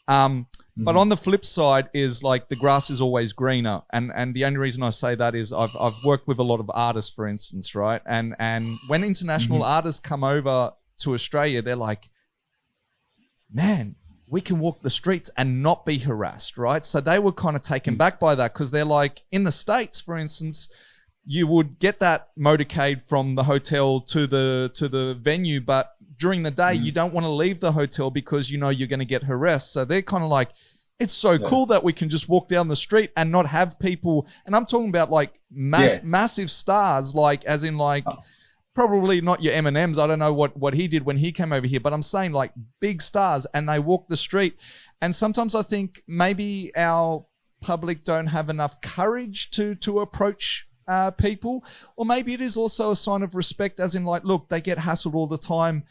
But on the flip side is like the grass is always greener. And the only reason I say that is I've worked with a lot of artists, for instance, right? And when international artists come over to Australia, they're like, man, we can walk the streets and not be harassed, right? So they were kind of taken back by that, because they're like, in the States, for instance, you would get that motorcade from the hotel to the venue, but during the day, you don't want to leave the hotel because you know you're going to get harassed. So they're kind of like, it's so cool that we can just walk down the street and not have people. And I'm talking about like massive stars, like as in like... Probably not your M&Ms. I don't know what he did when he came over here, but I'm saying like big stars, and they walk the street. And sometimes I think maybe our public don't have enough courage to approach people, or maybe it is also a sign of respect, as in like, look, they get hassled all the time.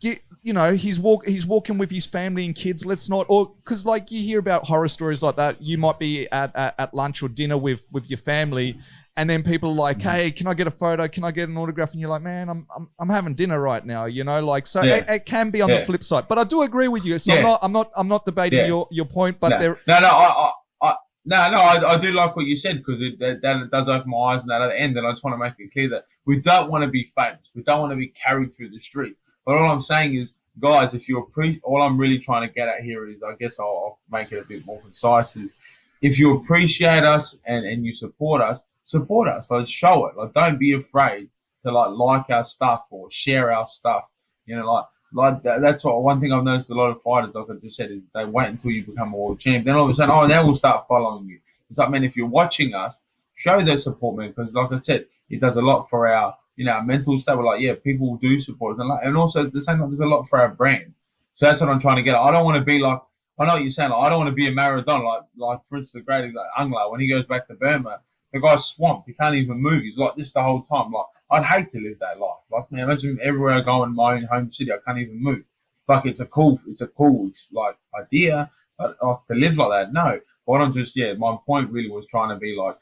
You know, he's walking with his family and kids. Let's not, or because like you hear about horror stories like that. You might be at lunch or dinner with your family, and then people are like, "Hey, can I get a photo? Can I get an autograph?" And you're like, "Man, I'm having dinner right now." You know, like, so it can be on the flip side. But I do agree with you. So I'm not debating your point. But I do like what you said, because that does open my eyes on that other end. And I just want to make it clear that we don't want to be famous. We don't want to be carried through the street. But all I'm saying is, guys, if you're all I'm really trying to get at here is, I guess I'll make it a bit more concise, is if you appreciate us and you support us. Like, show it. Like, don't be afraid to like our stuff or share our stuff. You know, like that's what one thing I've noticed a lot of fighters, like I just said, is they wait until you become a world champ. Then all of a sudden, they will start following you. It's like, man, if you're watching us, show their support, man, because like I said, it does a lot for our, you know, our mental stuff. We're like, people do support us, and also at the same time, there's a lot for our brand. So that's what I'm trying to get at. I don't want to be like, I know what you're saying. Like, I don't want to be a Maradona. Like for instance, the great Angla, when he goes back to Burma, the guy's swamped. He can't even move. He's like this the whole time. Like, I'd hate to live that life. Like, man, imagine everywhere I go in my own home city, I can't even move. Like, it's a cool like idea, but to live like that, no. But I'm just, my point really was trying to be like,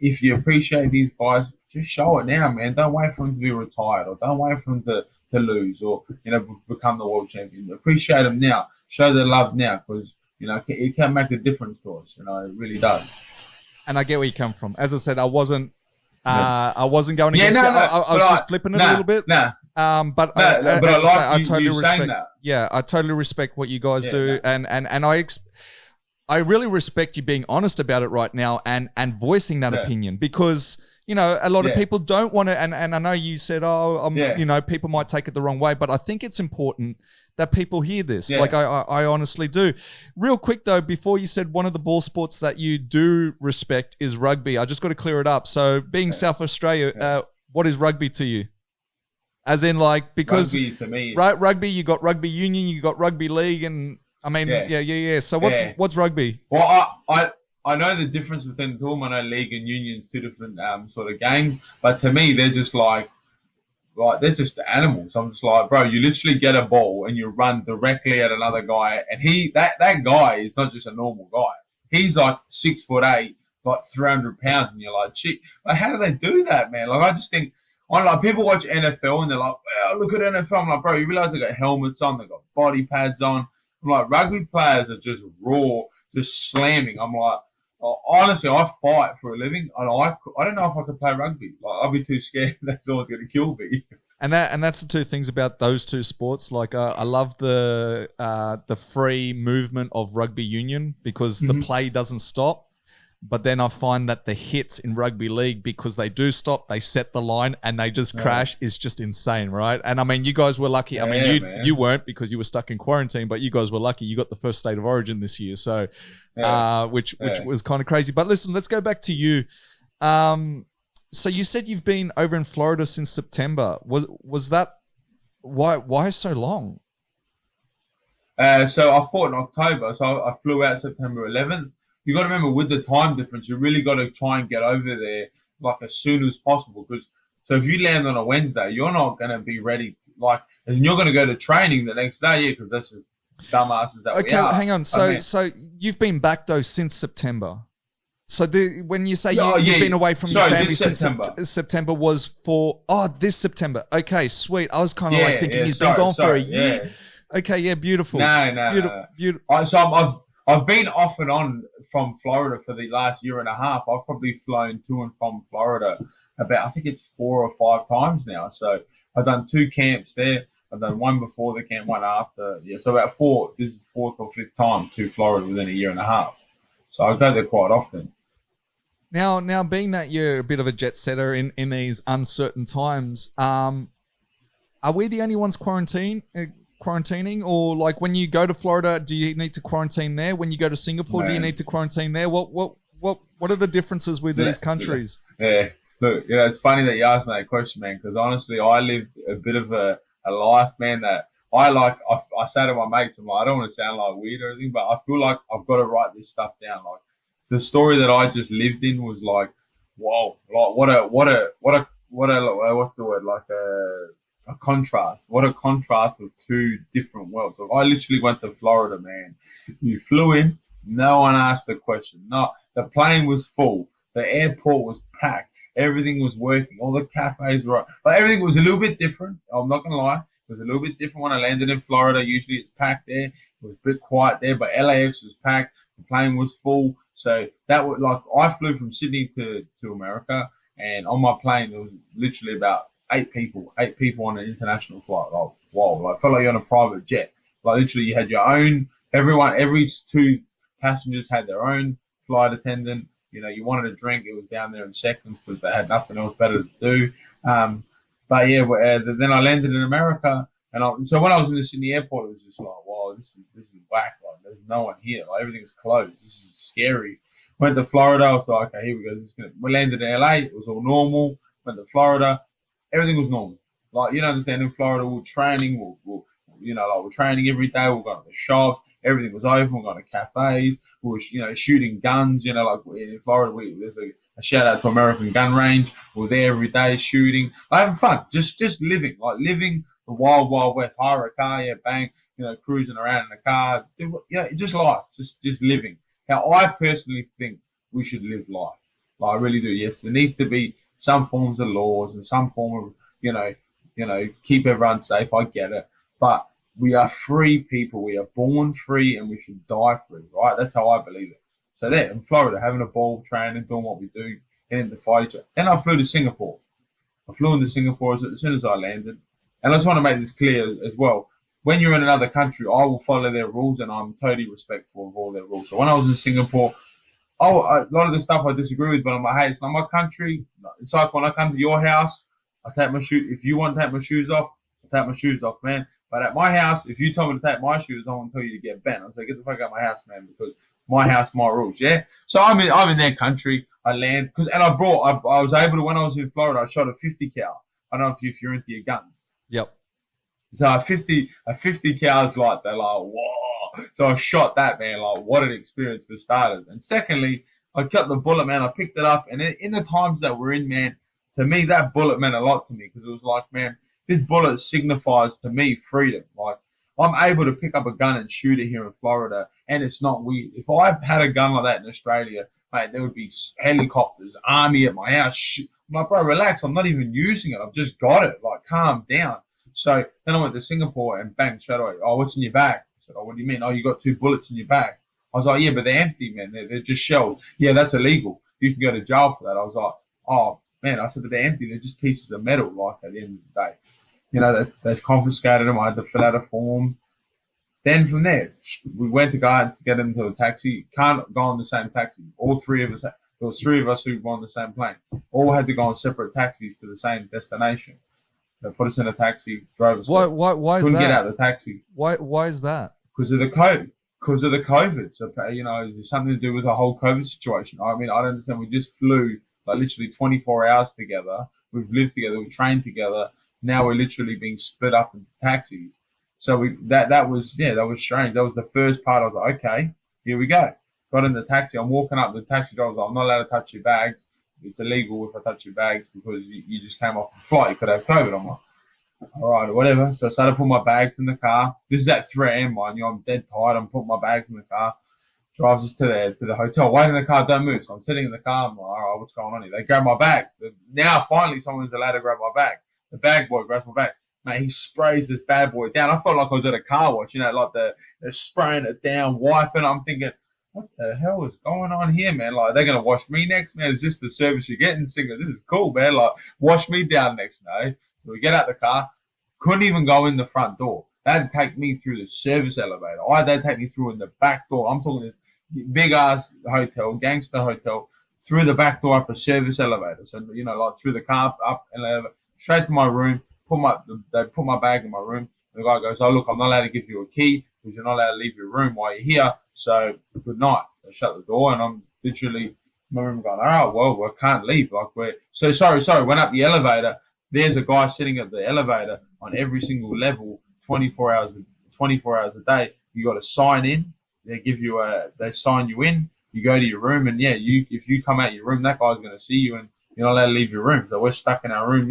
if you appreciate these guys, just show it now, man. Don't wait for them to be retired, or don't wait for them to lose, or, you know, become the world champion. Appreciate them now. Show their love now, because, you know, it can make a difference to us. You know, it really does. And I get where you come from. As I said, I wasn't going against you. I was just flipping it a little bit. But I totally respect that. Yeah, I totally respect what you guys do, and I really respect you being honest about it right now and voicing that opinion, because, you know, a lot of people don't want to, and I know you said, you know, people might take it the wrong way, but I think it's important that people hear this. Like, I honestly do. Real quick though, before you said one of the ball sports that you do respect is rugby, I just got to clear it up. So being South Australia, what is rugby to you? As in, like, because rugby to me, right? Rugby, you got rugby union, you got rugby league, and I mean, So what's rugby? Well, I know the difference between the two. I know league and union's two different sort of games, but to me, they're just like they're just animals. I'm just like, bro, you literally get a ball and you run directly at another guy, and that guy is not just a normal guy. He's like 6'8", like 300 pounds, and you're like, shit, like, how do they do that, man? Like, I just think, people watch NFL and they're like, wow, look at NFL. I'm like, bro, you realize they got helmets on, they got body pads on. I'm like, rugby players are just raw, just slamming. I'm like, honestly, I fight for a living, and I don't know if I could play rugby. Like, I'll be too scared that someone's going to kill me. And that's the two things about those two sports. Like I love the free movement of rugby union because the play doesn't stop. But then I find that the hits in rugby league, because they do stop, they set the line and they just crash, is just insane, right? And I mean, you guys were lucky. I mean, you weren't because you were stuck in quarantine, but you guys were lucky. You got the first state of origin this year, so which was kind of crazy. But listen, let's go back to you. So you said you've been over in Florida since September. Was that why so long? So I fought in October, so I flew out September 11th. You got to remember, with the time difference, you really got to try and get over there like as soon as possible. Because so if you land on a Wednesday, you're not going to be ready. And you're going to go to training the next day, because that's just dumbasses that we are. Okay, hang on. So you've been back though since September. So when you say you've been away from your family since September was for this September. Okay, sweet. I was kind of thinking he's been gone for a year. Yeah. Okay, yeah, beautiful. No. Beautiful. So I've been off and on from Florida for the last year and a half. I've probably flown to and from Florida I think it's 4 or 5 times now. So I've done 2 camps there. I've done one before the camp, one after. Yeah, so about 4. This is 4th or 5th time to Florida within a year and a half. So I go there quite often. Now, being that you're a bit of a jet setter in these uncertain times, are we the only ones quarantining, or like when you go to Florida, do you need to quarantine there? When you go to Singapore, do you need to quarantine there? What are the differences with these countries? Yeah, look, it's funny that you asked me that question, man, because honestly, I lived a bit of a life, man, that I say to my mates, I'm like, I don't want to sound like weird or anything, but I feel like I've got to write this stuff down. Like, the story that I just lived in was like, whoa, like what a what's the word, like a contrast. What a contrast of 2 different worlds. So I literally went to Florida, man. You flew in, no one asked a question. No, the plane was full. The airport was packed. Everything was working. All the cafes were up. But everything was a little bit different. I'm not going to lie. It was a little bit different when I landed in Florida. Usually it's packed there. It was a bit quiet there, but LAX was packed. The plane was full. So that was like, I flew from Sydney to America, and on my plane, there was literally about 8 people on an international flight. Like, wow, like, I felt like you're on a private jet. Like, literally, you had your own, every 2 passengers had their own flight attendant. You know, you wanted a drink, it was down there in seconds because they had nothing else better to do. But yeah, then I landed in America, and so when I was in the Sydney airport, it was just like, wow, this is whack. Like, there's no one here. Like, everything's closed. This is scary. Went to Florida. I was like, okay, here we go. We landed in LA. It was all normal. Went to Florida. Everything was normal. Like, you don't understand, in Florida, we're training. We're training every day. We're going to the shops. Everything was open. We're going to cafes. We were, shooting guns. Like in Florida, there's a shout out to American Gun Range. We're there every day shooting, having fun, just living, like living the wild west. Hire a car, bang, cruising around in a car. Just life, just living. How I personally think we should live life. Like, I really do. Yes, there needs to be some forms of laws and some form of, keep everyone safe. I get it. But we are free people. We are born free, and we should die free, right? That's how I believe it. So there, in Florida, having a ball, training, doing what we do, getting to fight each other. Then I flew to Singapore. I flew into Singapore as soon as I landed. And I just want to make this clear as well. When you're in another country, I will follow their rules, and I'm totally respectful of all their rules. So when I was in Singapore, a lot of the stuff I disagree with, but I'm like, hey, it's not my country. It's like when I come to your house, I take my shoes. If you want to take my shoes off, I take my shoes off, man. But at my house, if you tell me to take my shoes, I won't tell you to get bent. I say, get the fuck out of my house, man, because my house, my rules, yeah? So I'm in their country. I land, and I was able to, when I was in Florida, I shot a 50 cal. I don't know if you're into your guns. Yep. So a 50 cal is like, they're like, whoa. So I shot that, man. Like, what an experience for starters. And secondly, I got the bullet, man. I picked it up, and in the times that we're in, man, to me, that bullet meant a lot to me, because it was like, man, this bullet signifies to me freedom. Like, I'm able to pick up a gun and shoot it here in Florida, and it's not weird. If I had a gun like that in Australia, mate, there would be helicopters, army at my house. I'm like, bro, relax. I'm not even using it. I've just got it. Like, calm down. So then I went to Singapore, and bang, straight away, oh, what's in your bag? said, oh, what do you mean? Oh, you got 2 bullets in your bag. I was like, yeah, but they're empty, man. They're just shells. Yeah, that's illegal. You can go to jail for that. I was like, oh, man. I said, but they're empty. They're just pieces of metal, like, at the end of the day. You know, they confiscated them. I had to fill out a form. Then from there, we went to go out to get into a taxi. Can't go on the same taxi. All 3 of us, there was 3 of us who were on the same plane. All had to go on separate taxis to the same destination. They put us in a taxi, drove us. Why is Couldn't that? get out of the taxi. Why is that? Because of the COVID. Because of the COVID. So, you know, there's something to do with the whole COVID situation. I mean, I don't understand. We just flew like literally 24 hours together. We've lived together. We've trained together. Now we're literally being split up in taxis. So that was strange. That was the first part. I was like, okay, here we go. Got in the taxi. I'm walking up. The taxi driver was like, I'm not allowed to touch your bags. It's illegal if I touch your bags because you just came off the flight. You could have COVID. I'm like, all right, whatever. So I started putting my bags in the car. This is at 3 a.m., mind you. I'm dead tired. I'm putting my bags in the car. Drives us to the hotel. Wait in the car. Don't move. So I'm sitting in the car. I'm like, all right, what's going on here? They grab my bags. Now, finally, someone's allowed to grab my bag. The bag boy grabs my bag. Mate, he sprays this bad boy down. I felt like I was at a car wash, you know, like they're spraying it down, wiping. I'm thinking, what the hell is going on here, man? Like, they're going to wash me next, man? Is this the service you're getting? Singer, this is cool, man. Like, wash me down next day. So we get out the car. Couldn't even go in the front door. They had to take me through the service elevator. They'd take me through in the back door. I'm talking this big-ass hotel, gangster hotel, through the back door up a service elevator. So, you know, like through the car, up and straight to my room. They put my bag in my room. The guy goes, oh, look, I'm not allowed to give you a key because you're not allowed to leave your room while you're here. So good night. They shut the door and I'm literally in my room going, all right, well, I can't leave. Like sorry. Went up the elevator. There's a guy sitting at the elevator on every single level, 24 hours a day. You got to sign in. They sign you in. You go to your room and if you come out your room, that guy's going to see you and you're not allowed to leave your room. So we're stuck in our room,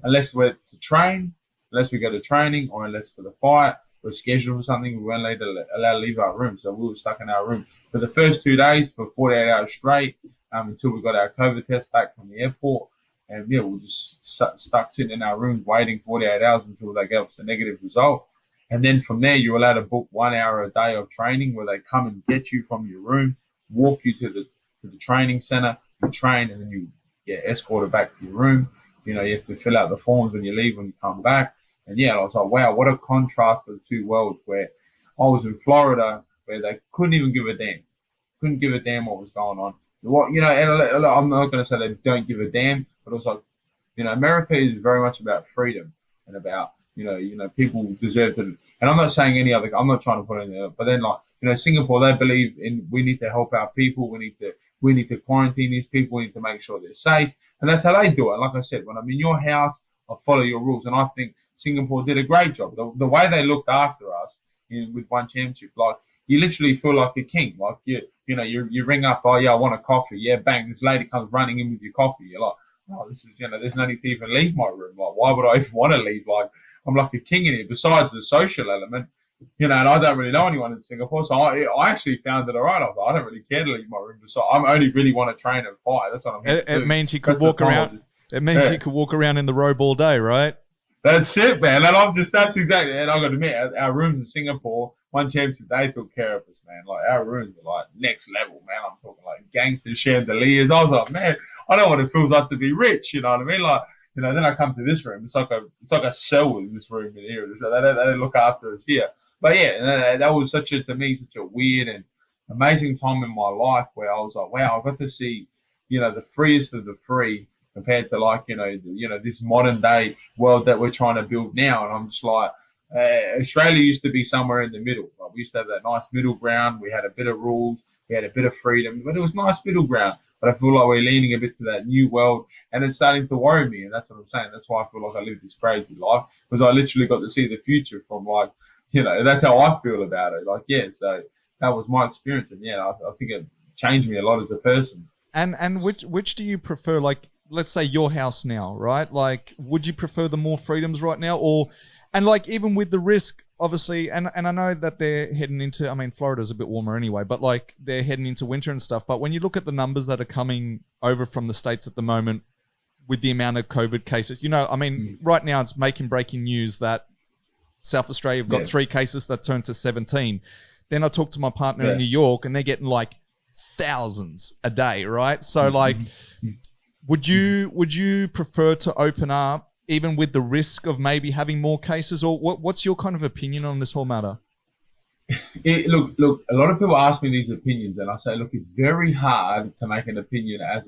unless we're to train, unless we go to training, or unless for the fight, we're scheduled for something, we weren't allowed to leave our room. So we were stuck in our room for the first 2 days for 48 hours straight until we got our COVID test back from the airport. And, we were just stuck sitting in our rooms waiting 48 hours until they gave us a negative result. And then from there, you're allowed to book 1 hour a day of training where they come and get you from your room, walk you to the training center, you train, and then you get escorted back to your room. You know, you have to fill out the forms when you leave, when you come back. And I was like, wow, what a contrast to the 2 worlds where I was in Florida where they couldn't even give a damn. Couldn't give a damn what was going on. And I'm not going to say they don't give a damn, but also, America is very much about freedom and about, people deserve to. And I'm not saying I'm not trying to put anything there, but then Singapore, they believe we need to help our people. We need to quarantine these people. We need to make sure they're safe. And that's how they do it. Like I said, when I'm in your house, I follow your rules. And I think Singapore did a great job. The way they looked after us with one championship, like you literally feel like a king. Like you ring up, oh yeah, I want a coffee. Yeah, bang, this lady comes running in with your coffee. You're like, oh, this is, there's no need to even leave my room. Like, why would I even want to leave? Like, I'm like a king in here, besides the social element. And I don't really know anyone in Singapore, so I actually found it all right. I don't really care to leave my room. So I only really want to train and fight. That's what I'm here to do. It means you could walk around. It means you could walk around in the robe all day, right? That's it, man. And that's exactly. And I've got to admit, our rooms in Singapore, one championship, they took care of us, man. Like our rooms were like next level, man. I'm talking like gangster chandeliers. I was like, man, I know what it feels like to be rich. You know what I mean? Like, then I come to this room. It's like a cell in this room in here. They look after us here. But that was such a weird and amazing time in my life where I was like, wow, I got to see, the freest of the free compared to this modern day world that we're trying to build now. And I'm just like, Australia used to be somewhere in the middle. Like, we used to have that nice middle ground. We had a bit of rules. We had a bit of freedom, but it was nice middle ground. But I feel like we're leaning a bit to that new world, and it's starting to worry me. And that's what I'm saying. That's why I feel like I live this crazy life, because I literally got to see the future from that's how I feel about it. So that was my experience. And I think it changed me a lot as a person. And which do you prefer? Like, let's say your house now, right? Like, would you prefer the more freedoms right now, and even with the risk, obviously, and I know that they're heading into, Florida's a bit warmer anyway, but they're heading into winter and stuff. But when you look at the numbers that are coming over from the States at the moment with the amount of COVID cases, right now it's breaking news that South Australia have got 3 cases that turn to 17. Then I talked to my partner in New York, and they're getting like thousands a day, right? So like, would you prefer to open up even with the risk of maybe having more cases, or what's your kind of opinion on this whole matter? Look, a lot of people ask me these opinions, and I say, look, it's very hard to make an opinion as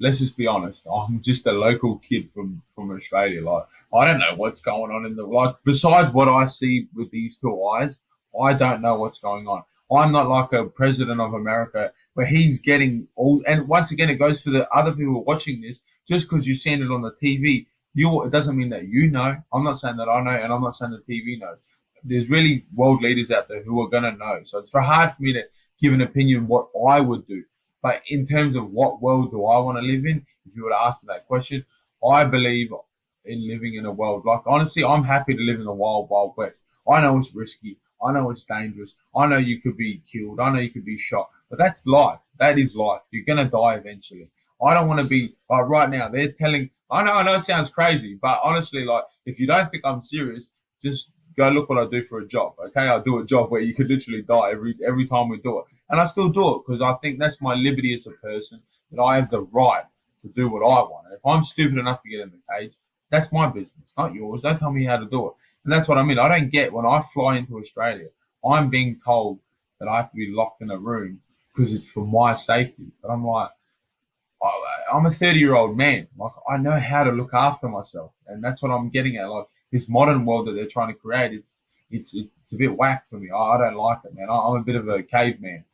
let's just be honest. I'm just a local kid from Australia. Like, I don't know what's going on besides what I see with these 2 eyes, I don't know what's going on. I'm not like a president of America where he's getting all, and once again, it goes for the other people watching this. Just because you've seen it on the TV, it doesn't mean that you know. I'm not saying that I know, and I'm not saying the TV knows. There's really world leaders out there who are going to know. So it's hard for me to give an opinion what I would do. But in terms of what world do I want to live in, if you were to ask me that question, I believe in living in a world. Like, honestly, I'm happy to live in the wild, wild west. I know it's risky. I know it's dangerous. I know you could be killed. I know you could be shot. But that's life. That is life. You're going to die eventually. I don't want to be, like, right now, they're telling, I know it sounds crazy, but honestly, like, if you don't think I'm serious, just go look what I do for a job, okay? I do a job where you could literally die every time we do it. And I still do it because I think that's my liberty as a person, that I have the right to do what I want. And if I'm stupid enough to get in the cage, that's my business, not yours. Don't tell me how to do it. And that's what I mean. I don't get when I fly into Australia, I'm being told that I have to be locked in a room because it's for my safety. But I'm like, I'm a 30-year-old man. Like, I know how to look after myself. And that's what I'm getting at. Like, this modern world that they're trying to create, it's a bit whack for me. I don't like it, man. I'm a bit of a caveman.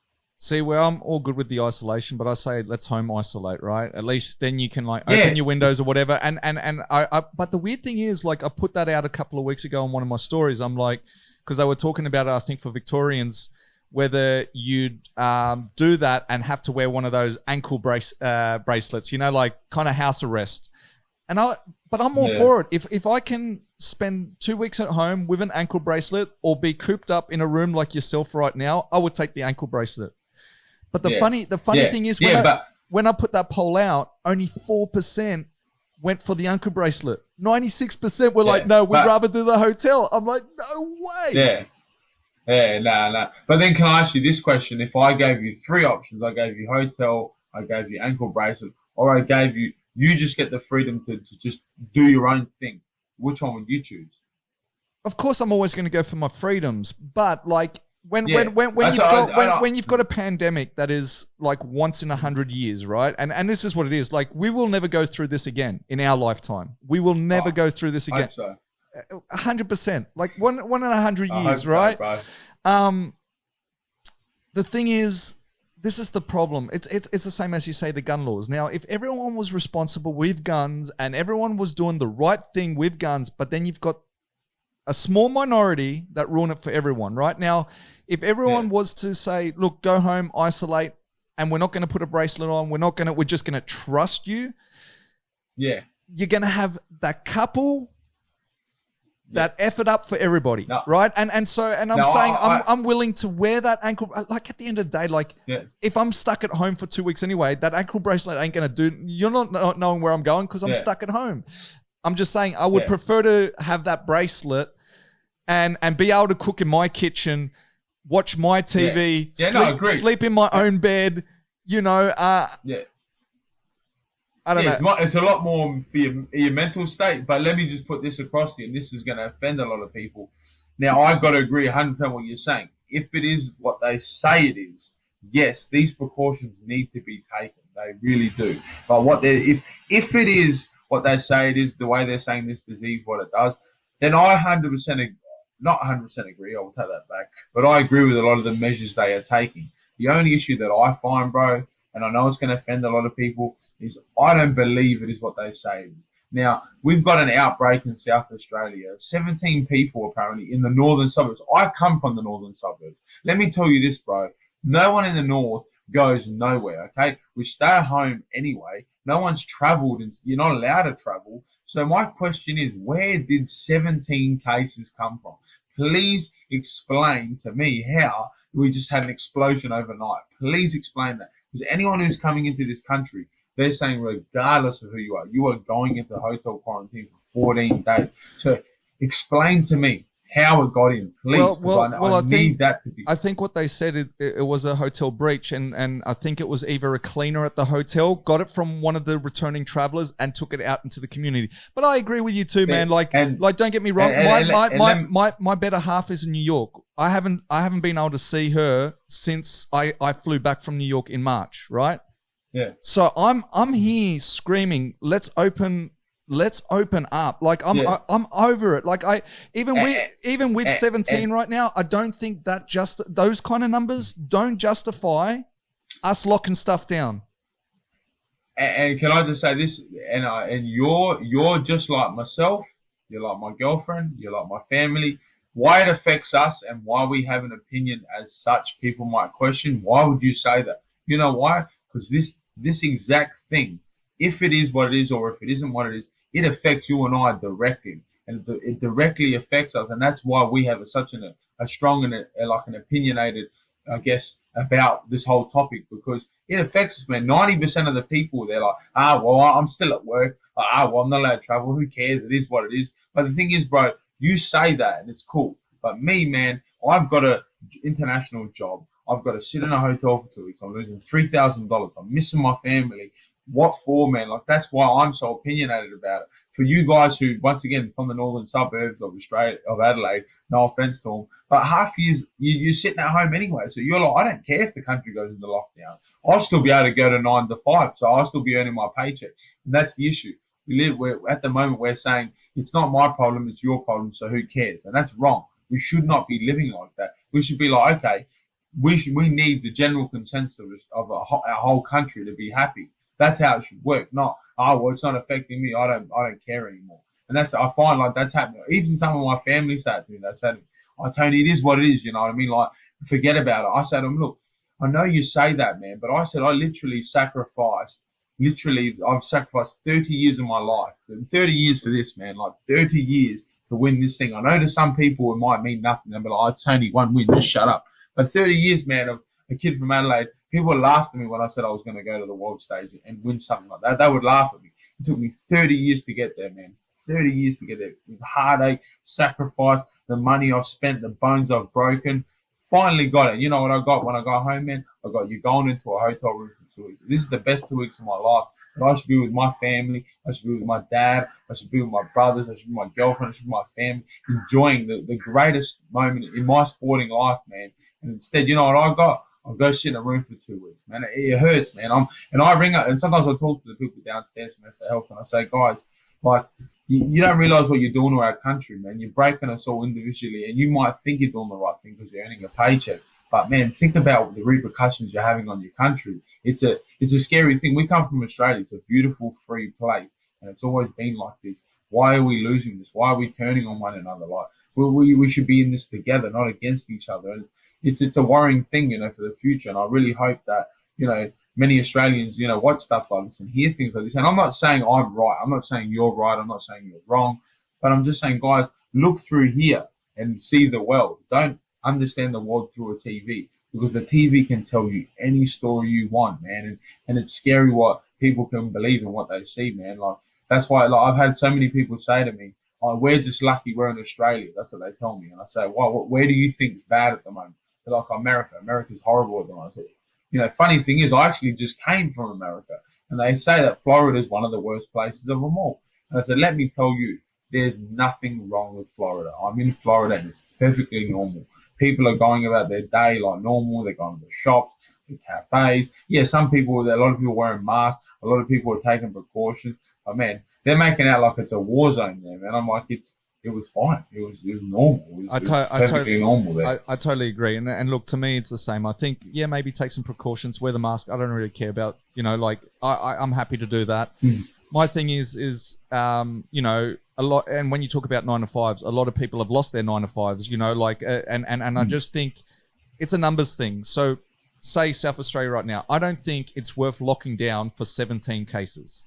See, where I'm all good with the isolation, but I say let's home isolate, right? At least then you can like open your windows or whatever. And I but the weird thing is, like, I put that out a couple of weeks ago on one of my stories. I'm like, because they were talking about it, I think for Victorians, whether you'd do that and have to wear one of those ankle bracelets, you know, like kind of house arrest. But I'm all for it. If I can spend 2 weeks at home with an ankle bracelet or be cooped up in a room like yourself right now, I would take the ankle bracelet. But the funny thing is, when I put that poll out, only 4% went for the ankle bracelet. 96% were like, no, we'd rather do the hotel. I'm like, no way. No. But then can I ask you this question? If I gave you 3 options, I gave you hotel, I gave you ankle bracelet, or I gave you just get the freedom to just do your own thing, which one would you choose? Of course, I'm always going to go for my freedoms, but like when you've got a pandemic that is like once in 100 years, right? And this is what it is. Like, we will never go through this again in our lifetime. We will never go through this again. I hope so. 100%. Like one in 100 years, right? So, the thing is, this is the problem. It's the same as you say, the gun laws. Now, if everyone was responsible with guns and everyone was doing the right thing with guns, but then you've got a small minority that ruin it for everyone, right? Now, if everyone was to say, look, go home, isolate, and we're not going to put a bracelet on, we're just going to trust you. Yeah. You're going to have that couple that F it up for everybody, right? And I'm saying I'm willing to wear that ankle. Like, at the end of the day, like, if I'm stuck at home for 2 weeks anyway, that ankle bracelet ain't gonna do. You're not knowing where I'm going because I'm stuck at home. I'm just saying I would prefer to have that bracelet and be able to cook in my kitchen, watch my TV, sleep in my own bed. You know, I don't know. It's a lot more for your mental state, but let me just put this across to you, and this is going to offend a lot of people. Now, I've got to agree 100% what you're saying. If it is what they say it is, yes, these precautions need to be taken. They really do. But if it is what they say it is, the way they're saying this disease, what it does, then I 100%, not 100% agree, I'll take that back, but I agree with a lot of the measures they are taking. The only issue that I find, bro, and I know it's going to offend a lot of people, is I don't believe it is what they say it is. Now, we've got an outbreak in South Australia. 17 people, apparently, in the northern suburbs. I come from the northern suburbs. Let me tell you this, bro. No one in the north goes nowhere, okay? We stay at home anyway. No one's travelled, and you're not allowed to travel. So my question is, where did 17 cases come from? Please explain to me how we just had an explosion overnight. Please explain that. Because anyone who's coming into this country, they're saying regardless of who you are going into hotel quarantine for 14 days. So Explain to me how it got in, please. I need that to be. I think what they said it was a hotel breach, and I think it was either a cleaner at the hotel got it from one of the returning travelers and took it out into the community. But I agree with you too, man. Like don't get me wrong. My better half is in New York. I haven't been able to see her since I flew back from New York in March, right? Yeah. So I'm here screaming, let's open up. Like I'm over it. Like even with 17 right now, I don't think that those kind of numbers don't justify us locking stuff down. And can I just say this? And you're just like myself. You're like my girlfriend. You're like my family. Why it affects us and why we have an opinion as such, people might question. Why would you say that? You know why? Because this exact thing, if it is what it is or if it isn't what it is, it affects you and I directly, and it directly affects us, and that's why we have such a strong and an opinionated, I guess, about this whole topic, because it affects us, man. 90% of the people, they're like, well, I'm still at work. Well, I'm not allowed to travel. Who cares? It is what it is. But the thing is, bro, you say that and it's cool. But me, man, I've got an international job. I've got to sit in a hotel for 2 weeks. I'm losing $3,000. I'm missing my family. What for, man? Like, that's why I'm so opinionated about it. For you guys who, once again, from the northern suburbs of Adelaide, no offense to them, but half years you're sitting at home anyway. So you're like, I don't care if the country goes into lockdown. I'll still be able to go to 9 to 5. So I'll still be earning my paycheck. And that's the issue. At the moment, we're saying it's not my problem, it's your problem. So who cares? And that's wrong. We should not be living like that. We should be like, okay, we need the general consensus of our whole country to be happy. That's how it should work. Not, well, it's not affecting me. I don't care anymore. And I find like that's happening. Even some of my family say it to me. They say to me, Tony, it is what it is. You know what I mean? Like, forget about it. I said to them, look, I know you say that, man, but I said I literally sacrificed 30 years of my life. 30 years for this, man. Like 30 years to win this thing. I know to some people it might mean nothing. They'll be like, it's only one win. Just shut up. But 30 years, man, of a kid from Adelaide, people laughed at me when I said I was going to go to the world stage and win something like that. They would laugh at me. It took me 30 years to get there, man. 30 years to get there. With heartache, sacrifice, the money I've spent, the bones I've broken. Finally got it. You know what I got when I got home, man? I got you going into a hotel room for 2 weeks. This is the best 2 weeks of my life. But I should be with my family. I should be with my dad. I should be with my brothers. I should be with my girlfriend. I should be with my family. Enjoying the greatest moment in my sporting life, man. And instead, you know what I got? I'll go sit in a room for 2 weeks, man. It hurts, man. I ring up, and sometimes I talk to the people downstairs from SA Health, and I say, guys, like, you don't realize what you're doing to our country, man. You're breaking us all individually, and you might think you're doing the right thing because you're earning a paycheck. But, man, think about the repercussions you're having on your country. It's a scary thing. We come from Australia. It's a beautiful, free place, and it's always been like this. Why are we losing this? Why are we turning on one another? Like, we should be in this together, not against each other. And it's a worrying thing, you know, for the future. And I really hope that, you know, many Australians, you know, watch stuff like this and hear things like this. And I'm not saying I'm right. I'm not saying you're right. I'm not saying you're wrong. But I'm just saying, guys, look through here and see the world. Don't understand the world through a TV, because the TV can tell you any story you want, man. And it's scary what people can believe in what they see, man. Like, that's why, like, I've had so many people say to me, we're just lucky we're in Australia. That's what they tell me. And I say, well, where do you think's bad at the moment? They're like, America. America's horrible at the moment. I said, you know, funny thing is, I actually just came from America, and they say that Florida is one of the worst places of them all. And I said, let me tell you, there's nothing wrong with Florida. I'm in Florida, and it's perfectly normal. People are going about their day like normal. They're going to the shops, the cafes. Yeah, a lot of people wearing masks. A lot of people are taking precautions. But, man, they're making out like it's a war zone there, man. I'm like, it was fine. It was normal. It was perfectly normal there. I totally agree. And look, to me, it's the same. I think, yeah, maybe take some precautions, wear the mask. I don't really care about, you know, like, I'm happy to do that. My thing is you know, a lot. And when you talk about 9 to 5s, a lot of people have lost their 9 to 5s, you know, like, and I just think it's a numbers thing. So say South Australia right now, I don't think it's worth locking down for 17 cases.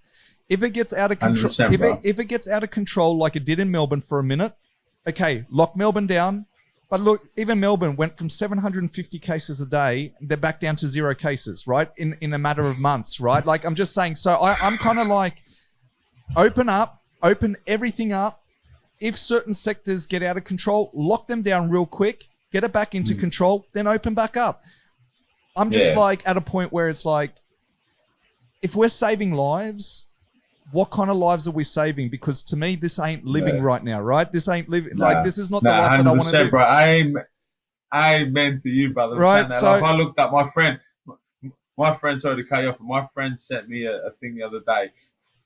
If it gets out of control, if it gets out of control like it did in Melbourne for a minute, okay, lock Melbourne down. But look, even Melbourne went from 750 cases a day, they're back down to 0 cases, right? In a matter of months, right? Like, I'm just saying, so I'm kind of like, open everything up, if certain sectors get out of control, lock them down real quick, get it back into control, then open back up. I'm just like at a point where it's like, if we're saving lives, what kind of lives are we saving? Because to me, this ain't living right now, right? This ain't living. Like, this is not the life that I want to live. Bro. Amen to you, brother. Right. So I looked up my friend, sorry to cut you off, but my friend sent me a thing the other day.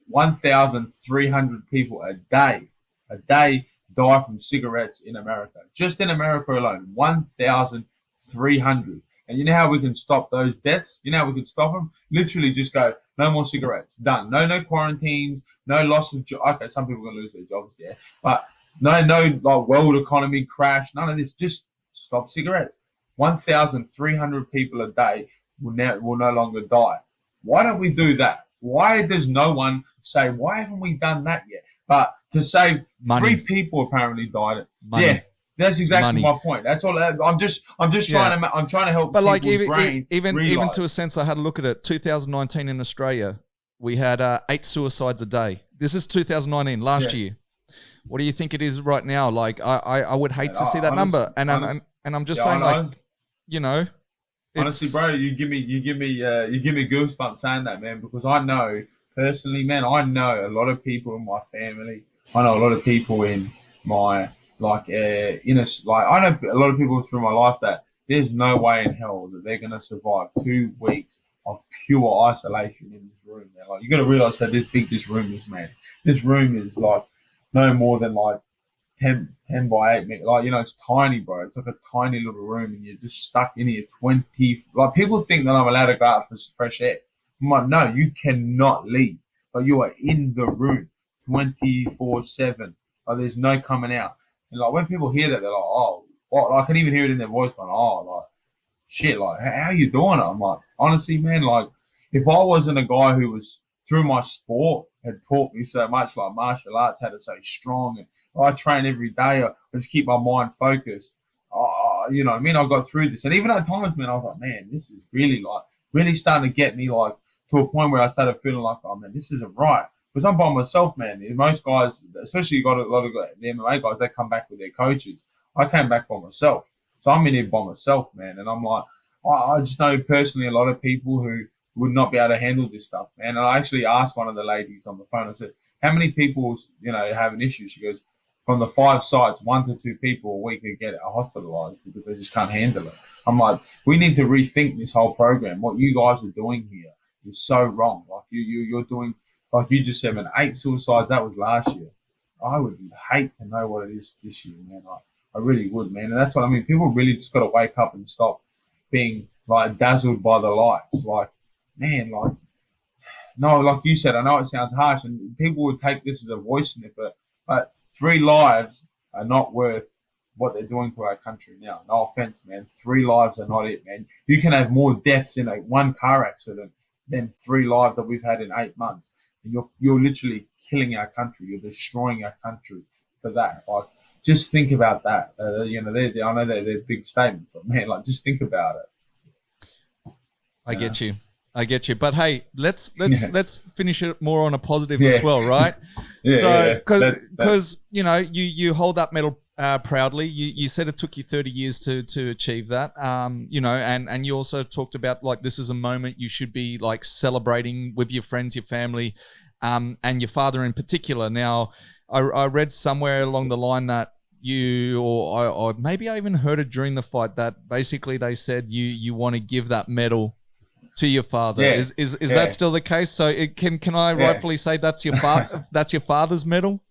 1,300 people a day die from cigarettes in America. Just in America alone, 1,300. And you know how we can stop those deaths? You know how we can stop them? Literally just go, no more cigarettes. Done. No quarantines. No loss of jobs. Okay, some people are going to lose their jobs, yeah. But no like world economy crash. None of this. Just stop cigarettes. 1,300 people a day will no longer die. Why don't we do that? Why does no one say, why haven't we done that yet? But to save money. 3 people apparently died. Money. Yeah. That's exactly Money. my point. That's all. I'm just trying to help. But like even to a sense, I had a look at it. 2019 in Australia, we had 8 suicides a day. This is 2019, last year. What do you think it is right now? Like I would hate to see that number, and I'm just saying, like, you know, honestly, bro, you give me goosebumps saying that, man, because I know personally, man, I know a lot of people in my family. I know a lot of people in my I know a lot of people through my life that there's no way in hell that they're gonna survive 2 weeks of pure isolation in this room, man. Like, you got to realize how big this room is, man. This room is like no more than like 10 by 8 meters. Like, you know, it's tiny, bro. It's like a tiny little room, and you're just stuck in here 20. Like, people think that I'm allowed to go out for fresh air. I'm like, no, you cannot leave, but you are in the room 24/7. Like, there's no coming out. And like, when people hear that, they're like, oh, what? I can even hear it in their voice going, oh, like, shit, like, how you doing it? I'm like, honestly, man, like, if I wasn't a guy who was, through my sport, had taught me so much, like martial arts, how to stay strong, and I train every day, I just keep my mind focused, you know what I mean? I got through this. And even at times, man, I was like, man, this is really starting to get me, like, to a point where I started feeling like, oh, man, this isn't right. Because I'm by myself, man. Most guys, especially you got a lot of the MMA guys, they come back with their coaches. I came back by myself. So I'm in here by myself, man. And I'm like, I just know personally a lot of people who would not be able to handle this stuff, man. And I actually asked one of the ladies on the phone, I said, how many people, you know, have an issue? She goes, from the 5 sites, 1 to 2 people a week could get hospitalized because they just can't handle it. I'm like, we need to rethink this whole program. What you guys are doing here is so wrong. Like, you're doing, like you just said, man, 8 suicides, that was last year. I would hate to know what it is this year, man. I really would, man. And that's what I mean. People really just got to wake up and stop being, like, dazzled by the lights. Like, man, like, no, like you said, I know it sounds harsh, and people would take this as a voice in it, but 3 lives are not worth what they're doing to our country now. No offense, man. 3 lives are not it, man. You can have more deaths in one car accident than 3 lives that we've had in 8 months. And you're literally killing our country. You're destroying our country for that. Like, just think about that. You know, I know they're big statements, but man, like, just think about it. I get you. But hey, let's finish it more on a positive as well, right? Because you know, you hold that medal proudly. You said it took you 30 years to achieve that. You know, and you also talked about, like, this is a moment you should be, like, celebrating with your friends, your family, and your father in particular. Now, I read somewhere along the line that you, or maybe I even heard it during the fight, that basically they said you want to give that medal to your father. Is that still the case? So can I rightfully say that's your that's your father's medal?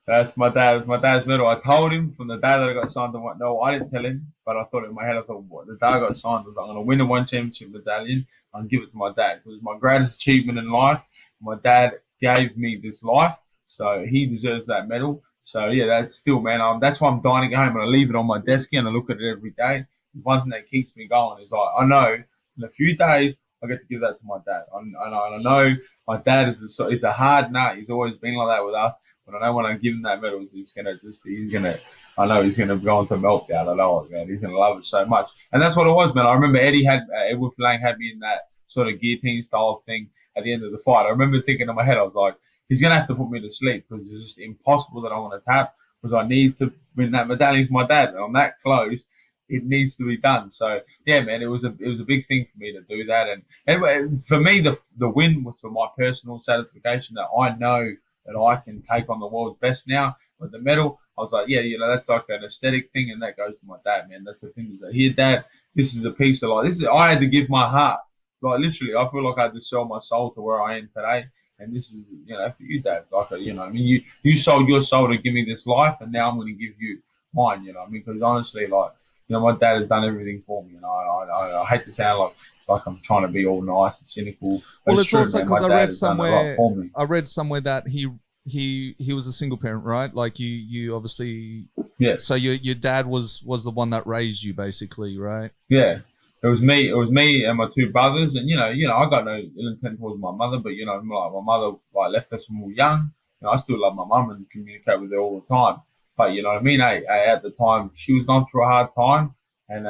That's my dad's medal. I told him from the day that I got signed. No, I didn't tell him, but I thought in my head, what the day I got signed was, I'm going to win a 1 championship medallion and give it to my dad. It was my greatest achievement in life. My dad gave me this life, so he deserves that medal. So yeah, that's still, man. That's why I'm dying to go home, and I leave it on my desk and I look at it every day. One thing that keeps me going is, like, I know in a few days I get to give that to my dad. I know my dad is a hard nut. He's always been like that with us. But I know when I give him that medal, I know he's gonna go into meltdown. I know it, man. He's gonna love it so much. And that's what it was, man. I remember Edward Flang had me in that sort of guillotine style thing at the end of the fight. I remember thinking in my head, I was like, he's going to have to put me to sleep because it's just impossible that I want to tap because I need to win that medallion for my dad. And I'm that close. It needs to be done. So yeah, man, it was a big thing for me to do that. And for me, the win was for my personal satisfaction that I know that I can take on the world's best now. But the medal, I was like, yeah, that's like an aesthetic thing, and that goes to my dad, man. That's the thing. Like, here, Dad, this is a piece of like this. I had to give my heart, like literally. I feel like I had to sell my soul to where I am today, and this is, for you, Dad. Like, you sold your soul to give me this life, and now I'm going to give you mine. Because honestly, like, my dad has done everything for me, and I hate to sound like I'm trying to be all nice and cynical. Well, it's true, also because I read somewhere that he was a single parent, right? Like you obviously, yeah. So your dad was the one that raised you, basically, right? Yeah, it was me and my two brothers, and I got no ill intent towards my mother, but like my mother left us when we were young. I still love my mum and communicate with her all the time. But you know what I mean? At the time, she was going through a hard time, and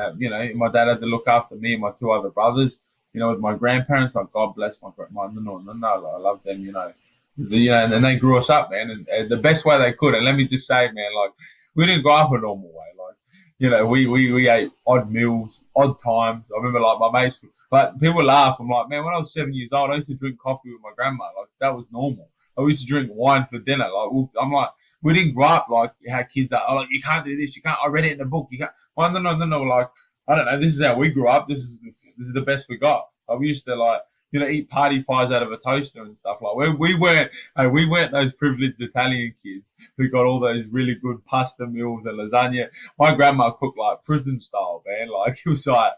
my dad had to look after me and my two other brothers. With my grandparents, like God bless my no, I love them. And then they grew us up, man, and the best way they could. And let me just say, man, like we didn't grow up a normal way. Like we ate odd meals, odd times. I remember like my mates, like people laugh. I'm like, man, when I was 7 years old, I used to drink coffee with my grandma. Like that was normal. I used to drink wine for dinner. Like I'm like. We didn't grow up like how kids are. Oh, like you can't do this. You can't. I read it in the book. You can't. Well, no. Like I don't know. This is how we grew up. This is the best we got. Like, we used to eat party pies out of a toaster and stuff. Like we weren't those privileged Italian kids who got all those really good pasta meals and lasagna. My grandma cooked like prison style, man. Like it was like